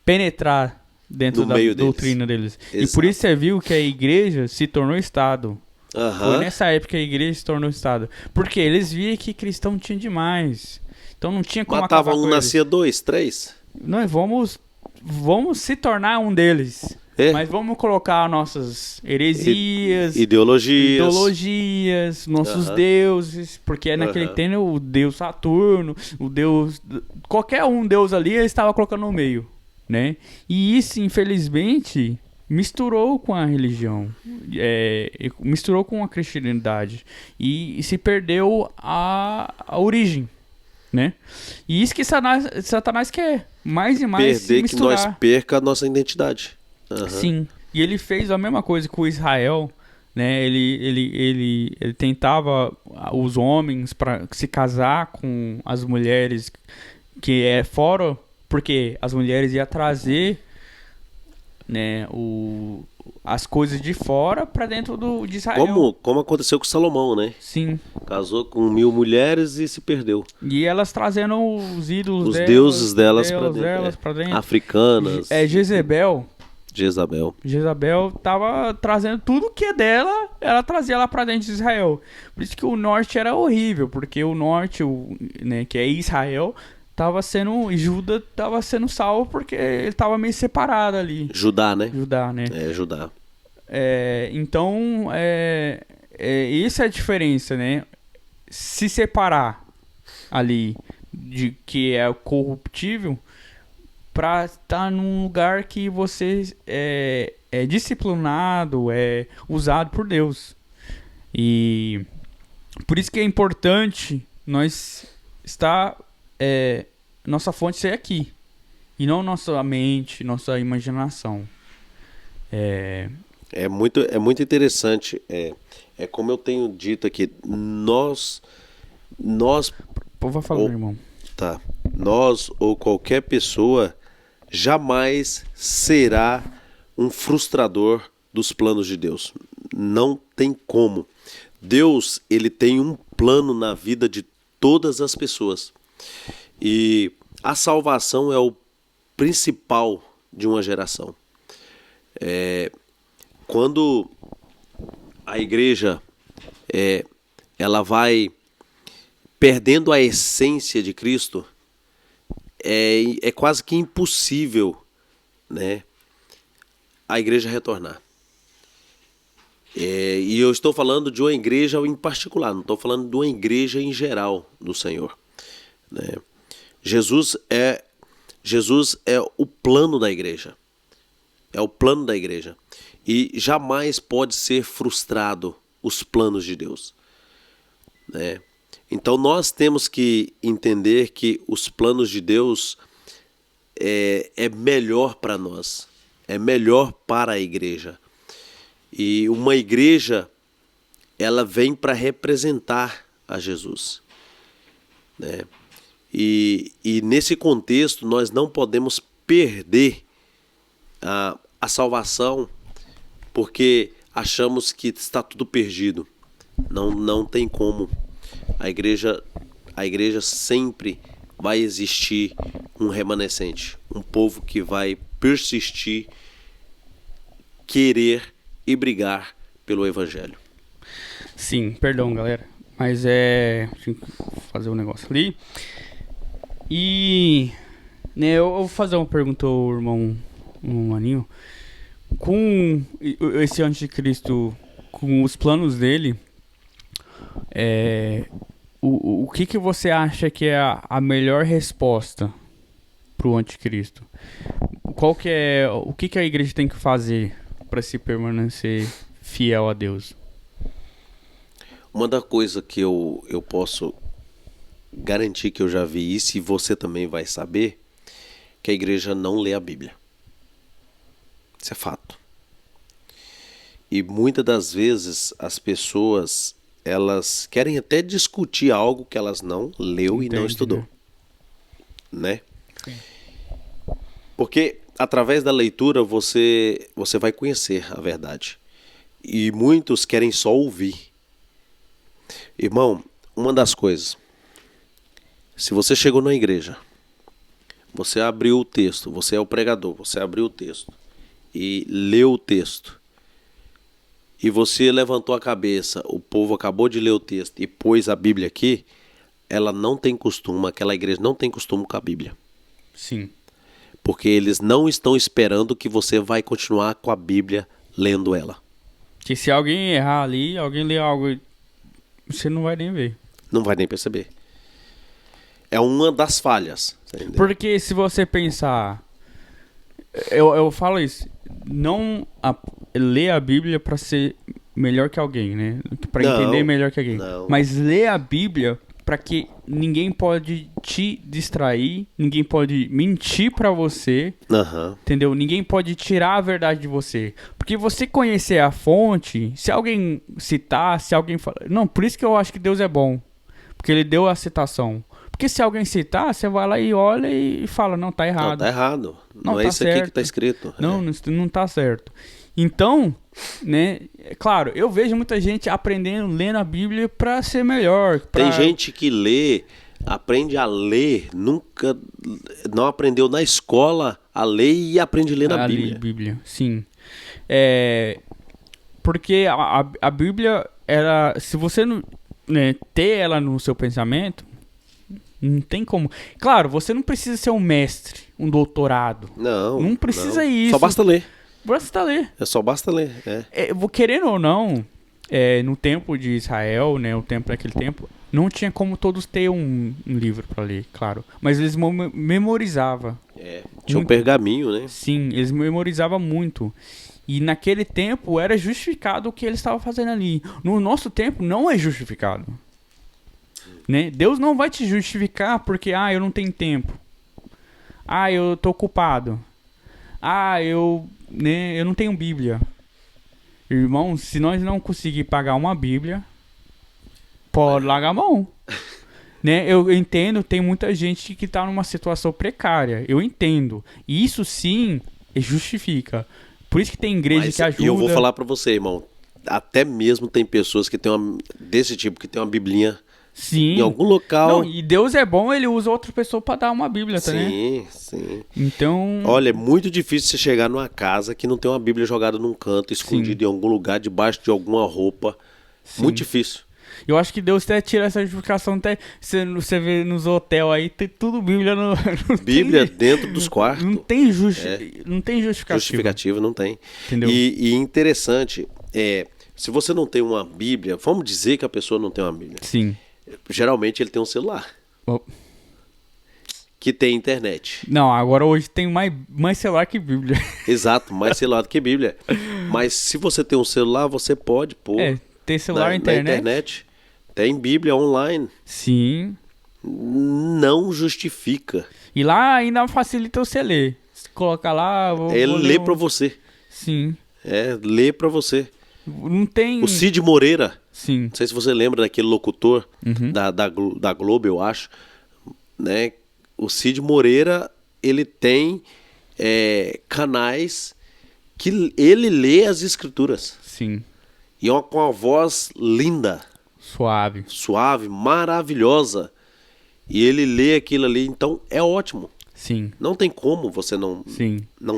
penetrar dentro da doutrina deles. Exato. E por isso você viu que a igreja se tornou Estado. Uhum. Foi nessa época que a igreja se tornou Estado. Porque eles viam que cristão tinha demais. Então não tinha como matava acabar com eles. Nascia 2, 3. Nós vamos se tornar um deles. Mas vamos colocar nossas heresias, ideologias, nossos deuses, porque naquele tempo o deus Saturno, o deus, qualquer um deus ali, ele estava colocando no meio, né? E isso, infelizmente, misturou com a religião, misturou com a cristianidade e se perdeu a origem, né? E isso que Satanás quer, mais e mais perder, misturar. Que nós perca a nossa identidade. Uhum. Sim, e ele fez a mesma coisa com Israel, né? Ele tentava os homens para se casar com as mulheres que fora, porque as mulheres iam trazer, né, as coisas de fora para dentro de Israel. Como aconteceu com Salomão, né? Sim. Casou com 1000 mulheres e se perdeu. E elas trazendo os ídolos os deuses delas para dentro. Africanas. Jezabel tava trazendo tudo que é dela, ela trazia lá pra dentro de Israel. Por isso que o norte era horrível, porque o norte, né, que é Israel, Judá tava sendo salvo porque ele tava meio separado ali. Judá, né? Judá, né? Judá. Então, isso é a diferença, né? Se separar ali de que é corruptível, para estar num lugar que você é disciplinado, é usado por Deus. E por isso que é importante nós nossa fonte ser aqui, e não nossa mente, nossa imaginação. É muito interessante. É como eu tenho dito aqui, nós vai falar, irmão. Tá. Nós ou qualquer pessoa jamais será um frustrador dos planos de Deus. Não tem como. Deus, ele tem um plano na vida de todas as pessoas. E a salvação é o principal de uma geração. Quando a igreja ela vai perdendo a essência de Cristo, é quase que impossível, né, a igreja retornar. E eu estou falando de uma igreja em particular, não estou falando de uma igreja em geral do Senhor, né? Jesus é o plano da igreja. É o plano da igreja. E jamais pode ser frustrado os planos de Deus, né? Então nós temos que entender que os planos de Deus é melhor para nós, é melhor para a igreja. E uma igreja, ela vem para representar a Jesus, né? E nesse contexto nós não podemos perder a salvação porque achamos que está tudo perdido. Não tem como. A igreja sempre vai existir um remanescente, um povo que vai persistir, querer e brigar pelo evangelho. Sim, perdão, galera, mas deixa eu fazer um negócio ali. E, né, eu vou fazer uma pergunta ao irmão Maninho. com esse anticristo, com os planos dele, o que você acha que é a melhor resposta pro anticristo? O que a igreja tem que fazer para se permanecer fiel a Deus? Uma das coisas que eu posso garantir que eu já vi isso, e você também vai saber, que a igreja não lê a Bíblia. Isso é fato. E muitas das vezes as pessoas, elas querem até discutir algo que elas não leu e não estudou. Né? Sim. Porque através da leitura você vai conhecer a verdade. E muitos querem só ouvir. Irmão, uma das coisas, se você chegou na igreja, você abriu o texto, você é o pregador, você abriu o texto e leu o texto, e você levantou a cabeça, o povo acabou de ler o texto e pôs a Bíblia aqui, ela não tem costume, aquela igreja não tem costume com a Bíblia. Sim. Porque eles não estão esperando que você vai continuar com a Bíblia lendo ela. Que se alguém errar ali, alguém ler algo, você não vai nem ver. Não vai nem perceber. É uma das falhas. Porque se você pensar, eu falo isso, não ler a Bíblia para ser melhor que alguém, né? Para entender melhor que alguém. Não. Mas ler a Bíblia para que ninguém pode te distrair, ninguém pode mentir para você, entendeu? Ninguém pode tirar a verdade de você. Porque você conhecer a fonte, se alguém citar, se alguém falar... Não, por isso que eu acho que Deus é bom. Porque ele deu a citação. Porque se alguém citar, você vai lá e olha e fala, não, tá errado. Não, tá errado. Não é tá isso certo. aqui que tá escrito. Não, não tá certo. Então, né, claro, eu vejo muita gente aprendendo, lendo a Bíblia pra ser melhor. Tem gente que lê, aprende a ler, nunca, não aprendeu na escola a ler e aprende a ler na Bíblia. Sim. Porque a Bíblia, se você não, né, ter ela no seu pensamento, não tem como. Claro, você não precisa ser um mestre, um doutorado. Não precisa isso. Só basta ler. Basta ler. Só basta ler. Querendo ou não, no tempo de Israel, né, o tempo daquele tempo, não tinha como todos ter um livro para ler, claro. Mas eles memorizavam. Tinha um pergaminho, né? Sim, eles memorizavam muito. E naquele tempo era justificado o que eles estavam fazendo ali. No nosso tempo não é justificado. Né? Deus não vai te justificar porque, eu não tenho tempo. Eu tô ocupado. Eu não tenho Bíblia. Irmão, se nós não conseguir pagar uma Bíblia, pode largar a mão. Né? Eu entendo, tem muita gente que tá numa situação precária. Eu entendo. E isso sim justifica. Por isso que tem igreja que ajuda. E eu vou falar pra você, irmão. Até mesmo tem pessoas que tem desse tipo, que tem uma biblinha. Sim. Em algum local. Não, e Deus é bom, ele usa outra pessoa pra dar uma Bíblia, tá, né? Sim. Então... Olha, é muito difícil você chegar numa casa que não tem uma Bíblia jogada num canto, escondida em algum lugar, debaixo de alguma roupa. Sim. Muito difícil. Eu acho que Deus até tira essa justificação, até você vê nos hotéis aí, tem tudo Bíblia no Bíblia dentro dos quartos. Não tem justificativa. Justificativa não tem. Entendeu? E interessante, se você não tem uma Bíblia, vamos dizer que a pessoa não tem uma Bíblia. Sim. Geralmente ele tem um celular. Que tem internet. Não, agora hoje tem mais celular que Bíblia. Exato, mais celular do que Bíblia. Mas se você tem um celular, você pode pôr tem celular na internet. Tem Bíblia online. Sim. Não justifica. E lá ainda facilita você ler. Se colocar lá... Ele lê pra você. Sim. Lê pra você. Não tem... O Cid Moreira. Sim. Não sei se você lembra daquele locutor da Globo, eu acho. Né? O Cid Moreira, ele tem canais que ele lê as escrituras. Sim. E com uma voz linda. Suave, maravilhosa. E ele lê aquilo ali, então é ótimo. Sim. Não tem como você não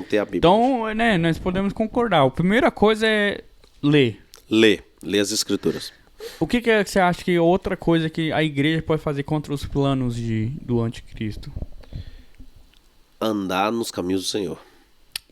ter a Bíblia. Então, né, nós podemos concordar. A primeira coisa é ler. Lê as escrituras. O que você acha que é outra coisa que a igreja pode fazer contra os planos do anticristo? Andar nos caminhos do Senhor.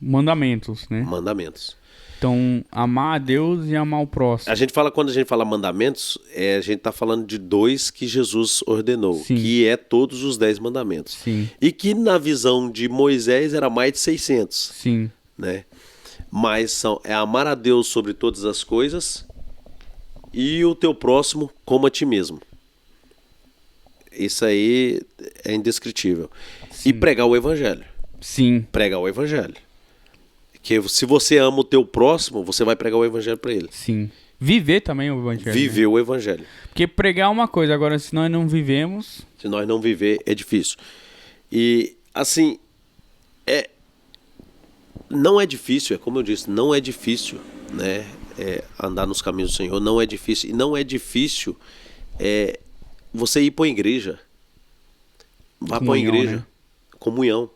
mandamentos, né? Mandamentos. Então, amar a Deus e amar o próximo. Quando a gente fala mandamentos, a gente está falando de 2 que Jesus ordenou, Sim. que é todos os 10 mandamentos. Sim, E que na visão de Moisés era mais de 600, sim, né? Mas é amar a Deus sobre todas as coisas e o teu próximo como a ti mesmo. Isso aí é indescritível. sim. E pregar o evangelho. Sim, Pregar o evangelho. Que se você ama o teu próximo, você vai pregar o evangelho para ele. sim. Viver também o evangelho. Viver Né? o evangelho. Porque pregar é uma coisa, agora se nós não vivemos... Se nós não viver, é difícil. E, assim, não é difícil, como eu disse, não é difícil, né? Andar nos caminhos do Senhor, não é difícil. E não é difícil você ir para a igreja. Vá para a Comunhão, igreja. né? Comunhão.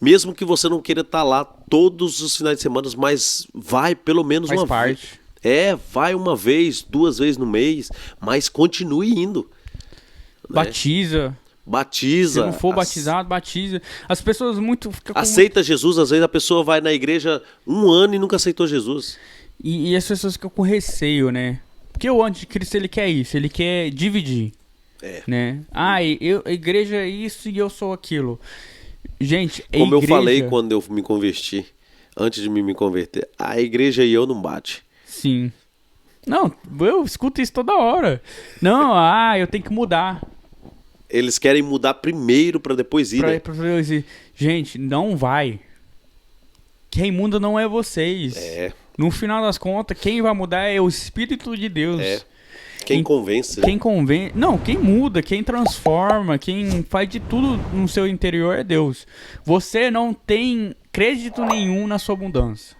Mesmo que você não queira estar lá todos os finais de semana, mas vai pelo menos Faz uma parte. vez. Vai uma vez, 2 vezes no mês, mas continue indo. Né? Batiza. Batiza. Se não for batizado, batiza. As pessoas muito... ficam com Aceita Jesus, às vezes a pessoa vai na igreja 1 ano e nunca aceitou Jesus. E as pessoas ficam com receio, né? Porque o anticristo, ele quer isso, ele quer dividir, né? A igreja é isso e eu sou aquilo. Gente, Como igreja... eu falei quando eu me converti, antes de me converter, a igreja e eu não bate. Sim. Não, eu escuto isso toda hora. Não, eu tenho que mudar. Eles querem mudar primeiro para depois ir, né? Pra eu dizer, gente, não vai. Quem muda não é vocês. No final das contas, quem vai mudar é o Espírito de Deus. Quem convence. Quem convence. Não, quem muda, quem transforma, quem faz de tudo no seu interior é Deus. Você não tem crédito nenhum na sua mudança.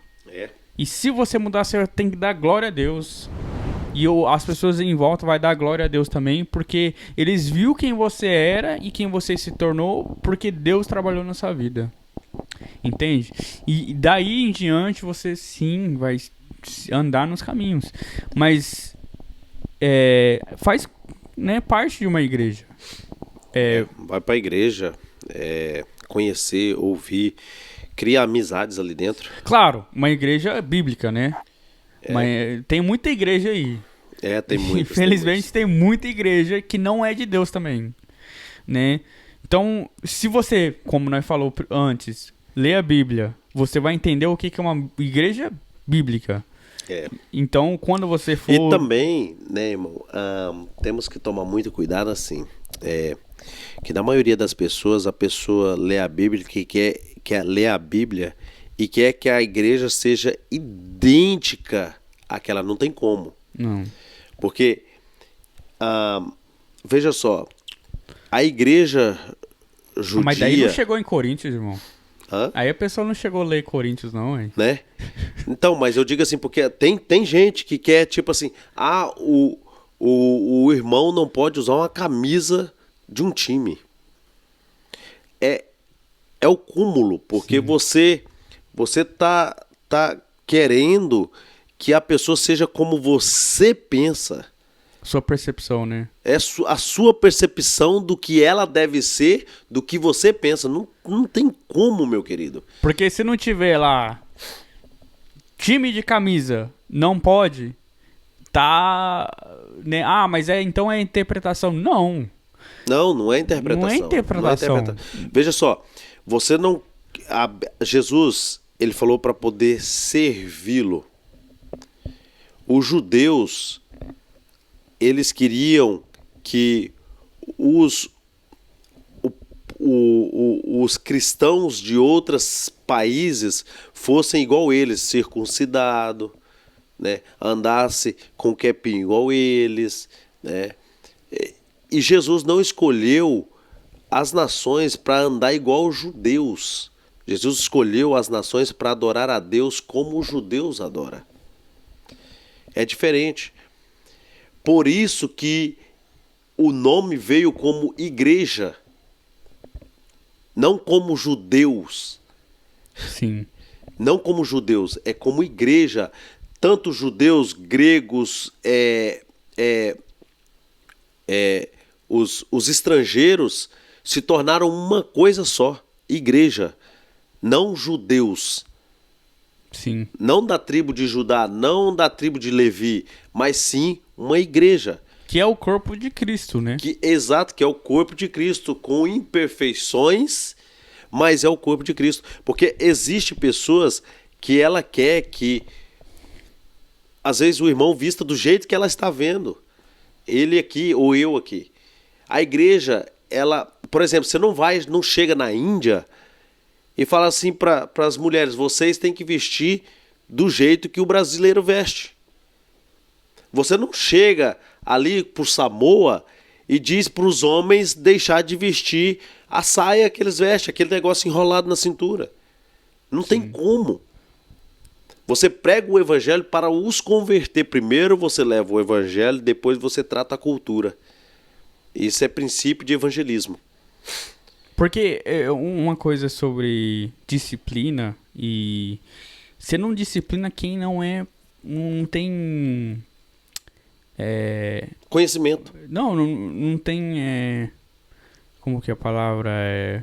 E se você mudar, você tem que dar glória a Deus. E as pessoas em volta vai dar glória a Deus também, porque eles viram quem você era e quem você se tornou, porque Deus trabalhou na sua vida. Entende? E daí em diante você sim vai andar nos caminhos. Mas faz, né, parte de uma igreja. Vai para a igreja, conhecer, ouvir, criar amizades ali dentro. Claro, uma igreja bíblica, né? Mas tem muita igreja aí. Tem muitas. Infelizmente tem muita igreja que não é de Deus também, né? Então, se você, como nós falou antes, ler a Bíblia, você vai entender o que é uma igreja bíblica. Então, quando você for... E também, né, irmão, temos que tomar muito cuidado assim, que na maioria das pessoas, a pessoa lê a Bíblia, que quer ler a Bíblia e quer que a igreja seja idêntica àquela. Não tem como. Não. Porque, veja só, a igreja judia... Mas daí não chegou em Coríntios, irmão. Hã? Aí a pessoa não chegou a ler Coríntios, não, hein? Né? Então, mas eu digo assim, porque tem gente que quer, tipo assim, o irmão não pode usar uma camisa de um time. É o cúmulo, porque você tá querendo que a pessoa seja como você pensa. Sua percepção, né? É a sua percepção do que ela deve ser, do que você pensa. Não tem como, meu querido. Porque se não tiver lá time de camisa, não pode, tá... Né? Mas então é interpretação. Não. Não é interpretação. Não é interpretação. Veja só, você não... Jesus, ele falou para poder servi-lo. Os judeus, eles queriam que os cristãos de outros países fossem igual eles, circuncidado, né? Andasse com quepinho igual eles, né? E Jesus não escolheu as nações para andar igual os judeus. Jesus escolheu as nações para adorar a Deus como os judeus adoram. É diferente. Por isso que o nome veio como igreja, não como judeus. Sim. Não como judeus, é como igreja. Tanto judeus, gregos, os estrangeiros se tornaram uma coisa só, igreja, não judeus. Sim. Não da tribo de Judá, não da tribo de Levi, mas sim uma igreja. Que é o corpo de Cristo, né? Exato, que é o corpo de Cristo, com imperfeições, mas é o corpo de Cristo. Porque existe pessoas que ela quer que, às vezes, o irmão vista do jeito que ela está vendo. Ele aqui ou eu aqui. A igreja, ela, por exemplo, você não chega na Índia e fala assim para as mulheres, vocês têm que vestir do jeito que o brasileiro veste. Você não chega ali por Samoa e diz para os homens deixar de vestir a saia que eles vestem, aquele negócio enrolado na cintura. Não tem como. Você prega o evangelho para os converter. Primeiro você leva o evangelho, depois você trata a cultura. Isso é princípio de evangelismo. Porque uma coisa sobre disciplina e você não disciplina quem não tem Conhecimento. não tem como que a palavra é,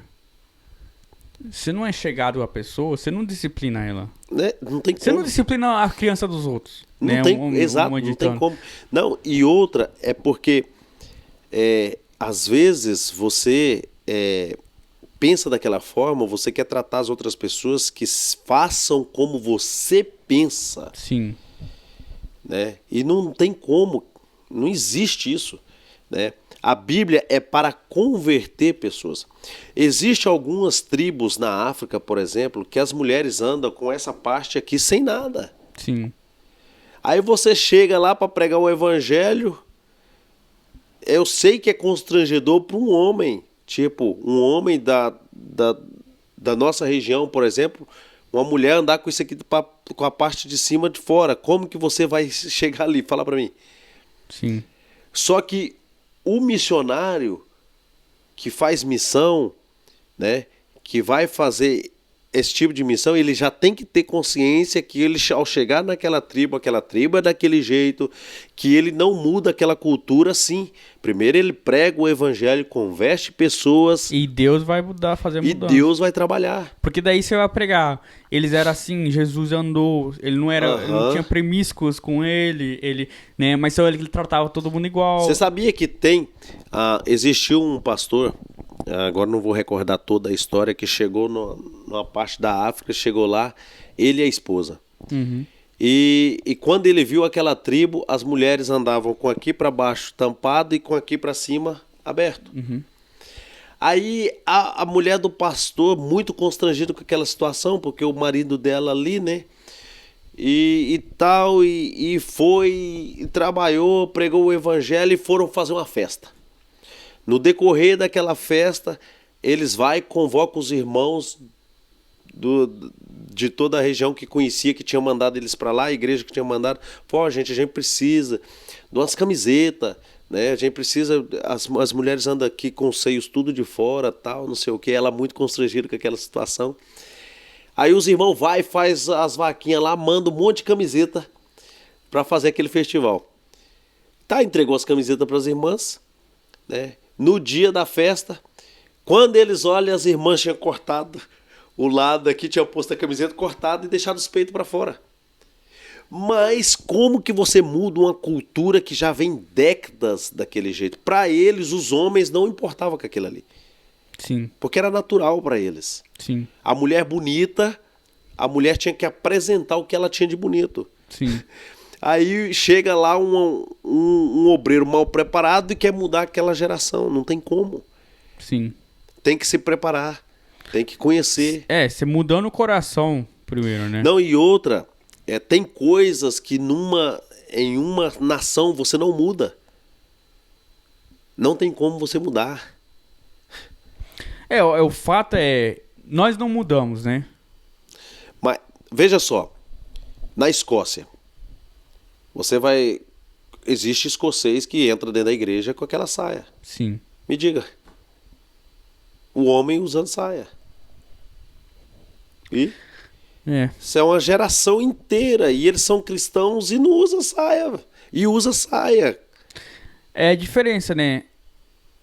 você não é chegado à pessoa, você não disciplina ela. Né? Não tem como. Você não disciplina a criança dos outros. Não né? tem, exato, não tem como. Não, e outra é porque às vezes você pensa daquela forma, você quer tratar as outras pessoas que façam como você pensa. Sim. Né? E não tem como, não existe isso. Né? A Bíblia é para converter pessoas. Existem algumas tribos na África, por exemplo, que as mulheres andam com essa parte aqui sem nada. Sim. Aí você chega lá para pregar o evangelho. Eu sei que é constrangedor para um homem, tipo, um homem da nossa região, por exemplo, uma mulher andar com isso aqui com a parte de cima de fora. Como que você vai chegar ali? Fala para mim. Sim. Só que o missionário que faz missão, né, que vai fazer esse tipo de missão, ele já tem que ter consciência que ele, ao chegar naquela tribo é daquele jeito, que ele não muda aquela cultura assim. Primeiro ele prega o evangelho, converte pessoas. E Deus vai fazer mudança. E Deus vai trabalhar. Porque daí você vai pregar. Eles eram assim, Jesus andou, ele não era, não tinha promíscuos com ele, né? Mas só ele tratava todo mundo igual. Você sabia que existiu um pastor, agora não vou recordar toda a história, que chegou numa parte da África, chegou lá, ele e a esposa. Uhum. E quando ele viu aquela tribo, as mulheres andavam com aqui para baixo tampado e com aqui para cima aberto. Uhum. Aí a mulher do pastor, muito constrangida com aquela situação, porque o marido dela ali, né? E tal, e foi, e trabalhou, pregou o evangelho e foram fazer uma festa. No decorrer daquela festa, eles convocam os irmãos de toda a região que conhecia, que tinha mandado eles para lá, a igreja que tinha mandado. Pô, gente, a gente precisa de umas camisetas, né? A gente precisa, as mulheres andam aqui com os seios tudo de fora, tal, não sei o que. Ela muito constrangida com aquela situação. Aí os irmãos faz as vaquinhas lá, manda um monte de camiseta para fazer aquele festival. Entregou as camisetas para as irmãs, né? No dia da festa, quando eles olham, as irmãs tinham cortado o lado aqui, tinha posto a camiseta cortada e deixado os peitos para fora. Mas como que você muda uma cultura que já vem décadas daquele jeito? Para eles, os homens não importavam com aquilo ali. Sim. Porque era natural para eles. Sim. A mulher bonita, a mulher tinha que apresentar o que ela tinha de bonito. Sim. Aí chega lá um obreiro mal preparado e quer mudar aquela geração. Não tem como. Sim. Tem que se preparar. Tem que conhecer. Você mudando o coração primeiro, né? Não, e outra, tem coisas que em uma nação você não muda. Não tem como você mudar. O fato nós não mudamos, né? Mas, veja só, na Escócia, existe escocês que entra dentro da igreja com aquela saia. Sim. Me diga. O homem usando saia. E isso é uma geração inteira. E eles são cristãos e não usam saia. E usa saia. É a diferença, né?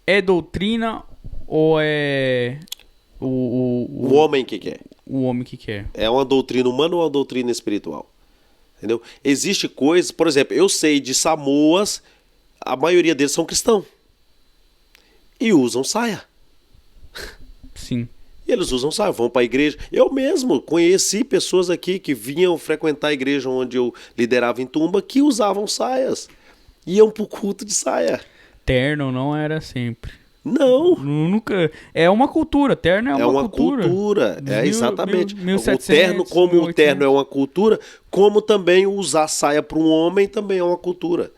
É doutrina ou é... O homem que quer? O o homem que quer? É uma doutrina humana ou uma doutrina espiritual? Entendeu? Existe coisas, por exemplo, eu sei de Samoas, a maioria deles são cristãos. E usam saia. Sim. E eles usam saia, vão para a igreja. Eu mesmo conheci pessoas aqui que vinham frequentar a igreja onde eu liderava em Tumba, que usavam saias. Iam pro culto de saia. Terno não era sempre. Não. Nunca. É uma cultura. Terno é uma cultura. Exatamente. 1700, O terno, como 1800. o terno é uma cultura, como também usar saia para um homem também é uma cultura.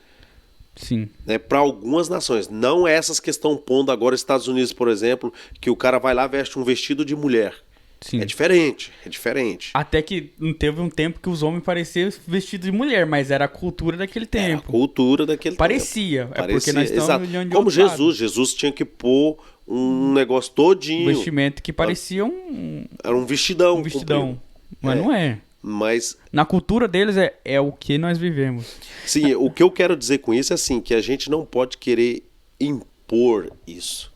Sim. Né, para algumas nações. Não essas que estão pondo agora, Estados Unidos, por exemplo, que o cara vai lá e veste um vestido de mulher. Sim. É diferente, é diferente. Até que teve um tempo que os homens pareciam vestidos de mulher, mas era a cultura daquele Era a tempo. cultura daquele Parecia. tempo. É porque nós estamos exato. olhando de Como outro Jesus. lado. Jesus tinha que pôr um negócio todinho. Um vestimento que parecia um Era um vestidão. vestidão. comprido. Mas não é. Mas, Na cultura deles é o que nós vivemos. sim, o que eu quero dizer com isso é assim, que a gente não pode querer impor isso,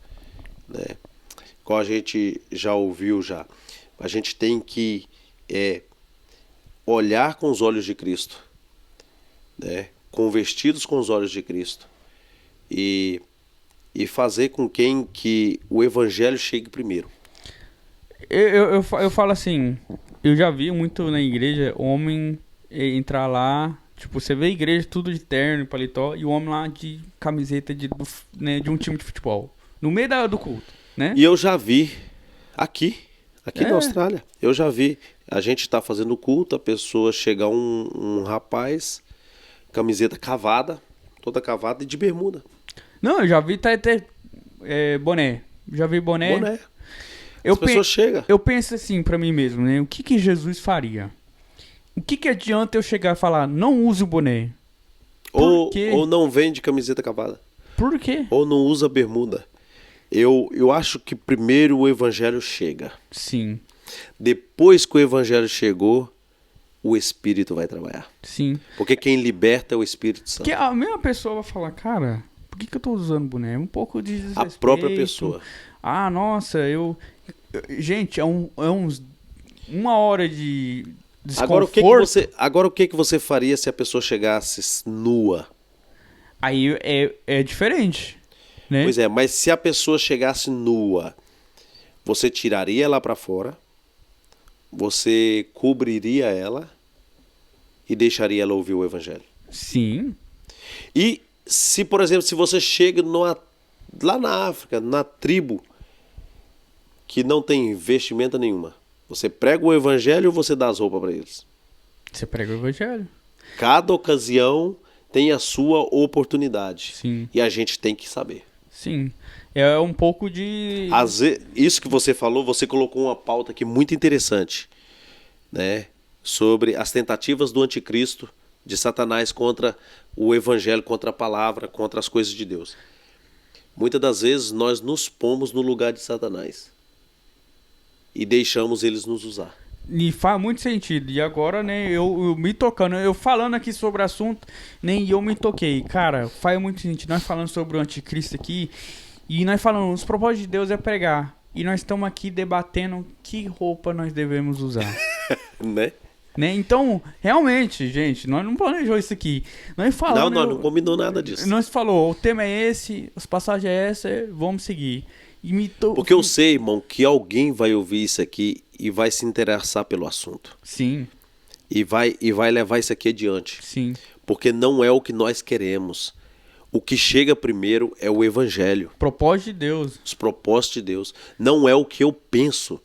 né? Como a gente já ouviu já. A gente tem que olhar com os olhos de Cristo, né? Convertidos com os olhos de Cristo. E fazer com que o evangelho chegue primeiro. Eu falo assim, eu já vi muito na igreja homem entrar lá, tipo, você vê a igreja tudo de terno, paletó, e o homem lá de camiseta de um time de futebol, no meio do culto, né? E eu já vi aqui na É. Austrália, eu já vi, a gente tá fazendo culto, a pessoa chega um rapaz, camiseta cavada, toda cavada e de bermuda. Não, eu já vi até boné, já vi boné. Boné. Eu As pessoas chegam. Eu penso assim pra mim mesmo, né? O que Jesus faria? O que adianta eu chegar e falar, não use o boné? Por quê? Ou não vende camiseta cavada. Por quê? Ou não usa bermuda. Eu acho que primeiro o evangelho chega. Sim, Depois que o evangelho chegou, o Espírito vai trabalhar. sim. Porque quem liberta é o Espírito Santo. Porque a mesma pessoa vai falar, cara, por que eu tô usando boné? Um pouco de A desrespeito. própria pessoa. Ah, nossa, gente, é uns 1 hora de desconforto. Agora o que você faria se a pessoa chegasse nua? Aí é diferente, né? Pois é, mas se a pessoa chegasse nua, você tiraria ela para fora, você cobriria ela e deixaria ela ouvir o evangelho. Sim, E se, por exemplo, se você chega lá na África, na tribo, que não tem vestimenta nenhuma, você prega o evangelho ou você dá as roupas para eles? você prega o evangelho. Cada ocasião tem a sua oportunidade. Sim, E a gente tem que saber. sim. É um pouco de... Isso que você falou, você colocou uma pauta aqui muito interessante, né? Sobre as tentativas do anticristo, de Satanás contra o evangelho, contra a palavra, contra as coisas de Deus. Muitas das vezes nós nos pomos no lugar de Satanás e deixamos eles nos usar. E faz muito sentido. E agora, né, eu me tocando, eu falando aqui sobre o assunto, nem eu me toquei. Cara, faz muito sentido. Nós falando sobre o anticristo aqui, e nós falando, os propósitos de Deus é pregar. E nós estamos aqui debatendo que roupa nós devemos usar. Né? Né? Então, realmente, gente, nós não planejou isso aqui. Nós falamos, Não combinou nada disso. nós falou, o tema é esse, as passagens é essa, vamos seguir. Porque eu sei, irmão, que alguém vai ouvir isso aqui e vai se interessar pelo assunto. Sim, E vai levar isso aqui adiante. sim, Porque não é o que nós queremos. O que chega primeiro é o evangelho, propósito de Deus. os propósitos de Deus. Não é o que eu penso.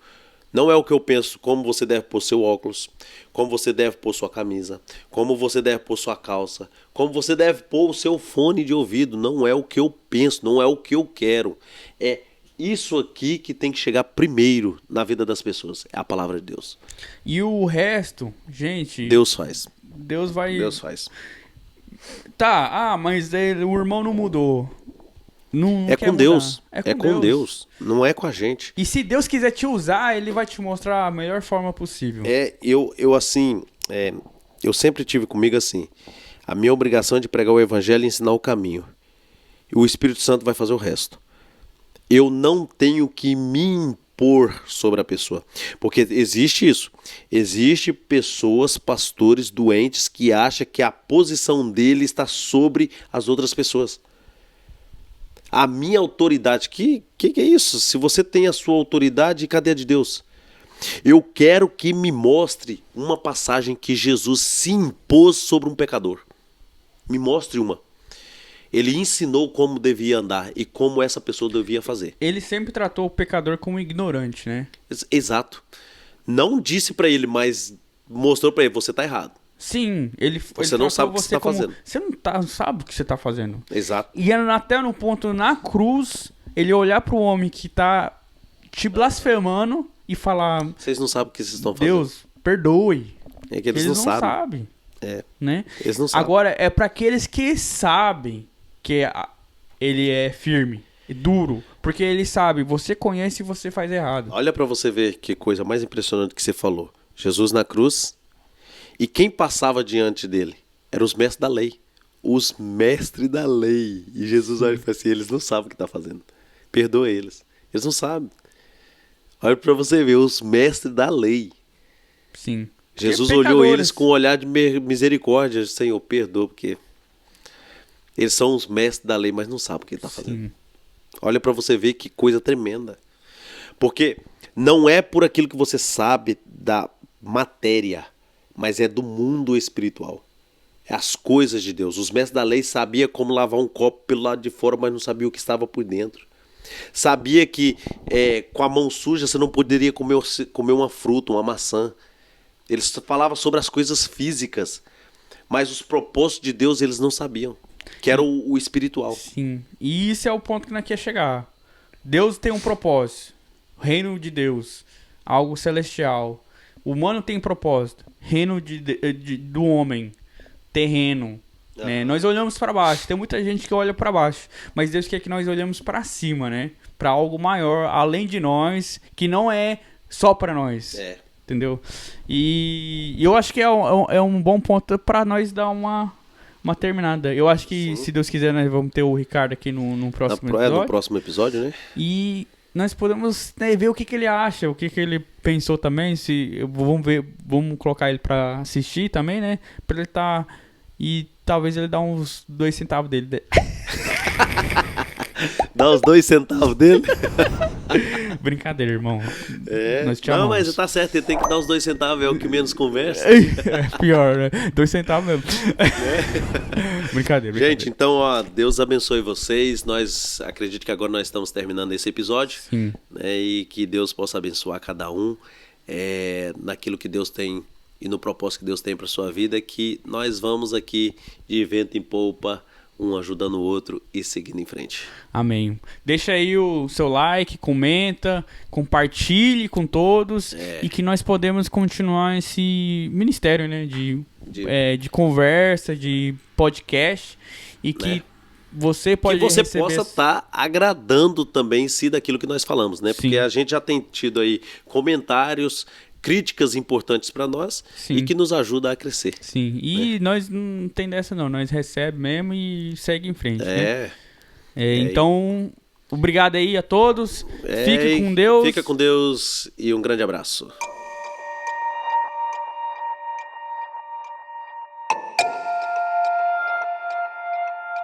Não é o que eu penso como você deve pôr seu óculos, como você deve pôr sua camisa, como você deve pôr sua calça, como você deve pôr o seu fone de ouvido. Não é o que eu penso, não é o que eu quero. É isso aqui que tem que chegar primeiro na vida das pessoas. É a palavra de Deus. E o resto, gente, Deus faz. Deus vai... Deus faz. Tá, mas o irmão não mudou. Não É quer com mudar. Deus. É É com Deus. Não é com a gente. E se Deus quiser te usar, ele vai te mostrar a melhor forma possível. Eu sempre tive comigo assim. A minha obrigação é de pregar o evangelho e ensinar o caminho. E o Espírito Santo vai fazer o resto. Eu não tenho que me impor sobre a pessoa. Porque existe isso. Existe pessoas, pastores doentes que acham que a posição dele está sobre as outras pessoas. A minha autoridade, que é isso? Se você tem a sua autoridade, cadê a de Deus? Eu quero que me mostre uma passagem que Jesus se impôs sobre um pecador. Me mostre uma. Ele ensinou como devia andar e como essa pessoa devia fazer. Ele sempre tratou o pecador como ignorante, né? Exato. Não disse pra ele, mas mostrou pra ele, você tá errado. Sim, ele Você não sabe o que você tá fazendo. Você não sabe o que você tá fazendo. Exato. E até no ponto, na cruz, ele olhar pro homem que tá te blasfemando e falar... Vocês não sabem o que vocês estão fazendo. Deus, perdoe. É que eles não sabem. É. Né? Eles não sabem. Agora, é pra aqueles que sabem que ele é firme e duro. Porque ele sabe, você conhece e você faz errado. Olha pra você ver que coisa mais impressionante que você falou. Jesus na cruz, e quem passava diante dele? Eram os mestres da lei. Os mestres da lei. E Jesus olha e fala assim, eles não sabem o que está fazendo. Perdoa eles. Eles não sabem. Olha pra você ver, os mestres da lei. Sim. Jesus olhou eles com um olhar de misericórdia. Senhor, perdoa, porque eles são os mestres da lei, mas não sabem o que ele está fazendo. Sim. Olha pra você ver que coisa tremenda. Porque não é por aquilo que você sabe da matéria, mas é do mundo espiritual. É as coisas de Deus. Os mestres da lei sabiam como lavar um copo pelo lado de fora, mas não sabiam o que estava por dentro. Sabia que com a mão suja você não poderia comer uma fruta, uma maçã. Eles falavam sobre as coisas físicas, mas os propósitos de Deus eles não sabiam, que era o espiritual. Sim, e isso é o ponto que nós quer chegar. Deus tem um propósito, reino de Deus, algo celestial. O humano tem propósito, reino do homem, terreno. Né? Nós olhamos para baixo, tem muita gente que olha para baixo, mas Deus quer que nós olhemos para cima, né? Para algo maior, além de nós, que não é só para nós. Entendeu? E eu acho que é um bom ponto para nós dar uma terminada. Eu acho que, se Deus quiser, nós vamos ter o Ricardo aqui no próximo episódio. No próximo episódio, né? E nós podemos ver o que ele acha, o que ele pensou também. Vamos colocar ele para assistir também, né? Para ele estar... E talvez ele dá uns 2 centavos dele. Dá uns 2 centavos dele? Brincadeira, irmão. Nós te amamos. Não, mas tá certo, ele tem que dar uns 2 centavos, é o que menos conversa. É pior, né? 2 centavos mesmo. Brincadeira. Gente, então, ó, Deus abençoe vocês. Nós acredito que agora nós estamos terminando esse episódio. Sim. Né, e que Deus possa abençoar cada um naquilo que Deus tem e no propósito que Deus tem para sua vida, que nós vamos aqui de vento em polpa, um ajudando o outro e seguindo em frente. Amém. Deixa aí o seu like, comenta, compartilhe com todos e que nós podemos continuar esse ministério, né, de conversa, de podcast e que você pode que você possa estar agradando também daquilo que nós falamos, né? Porque a gente já tem tido aí comentários, críticas importantes para nós e que nos ajuda a crescer. Sim, e nós não tem dessa não, nós recebemos mesmo e segue em frente. Né? Então, obrigado aí a todos, fique com Deus. Fica com Deus e um grande abraço.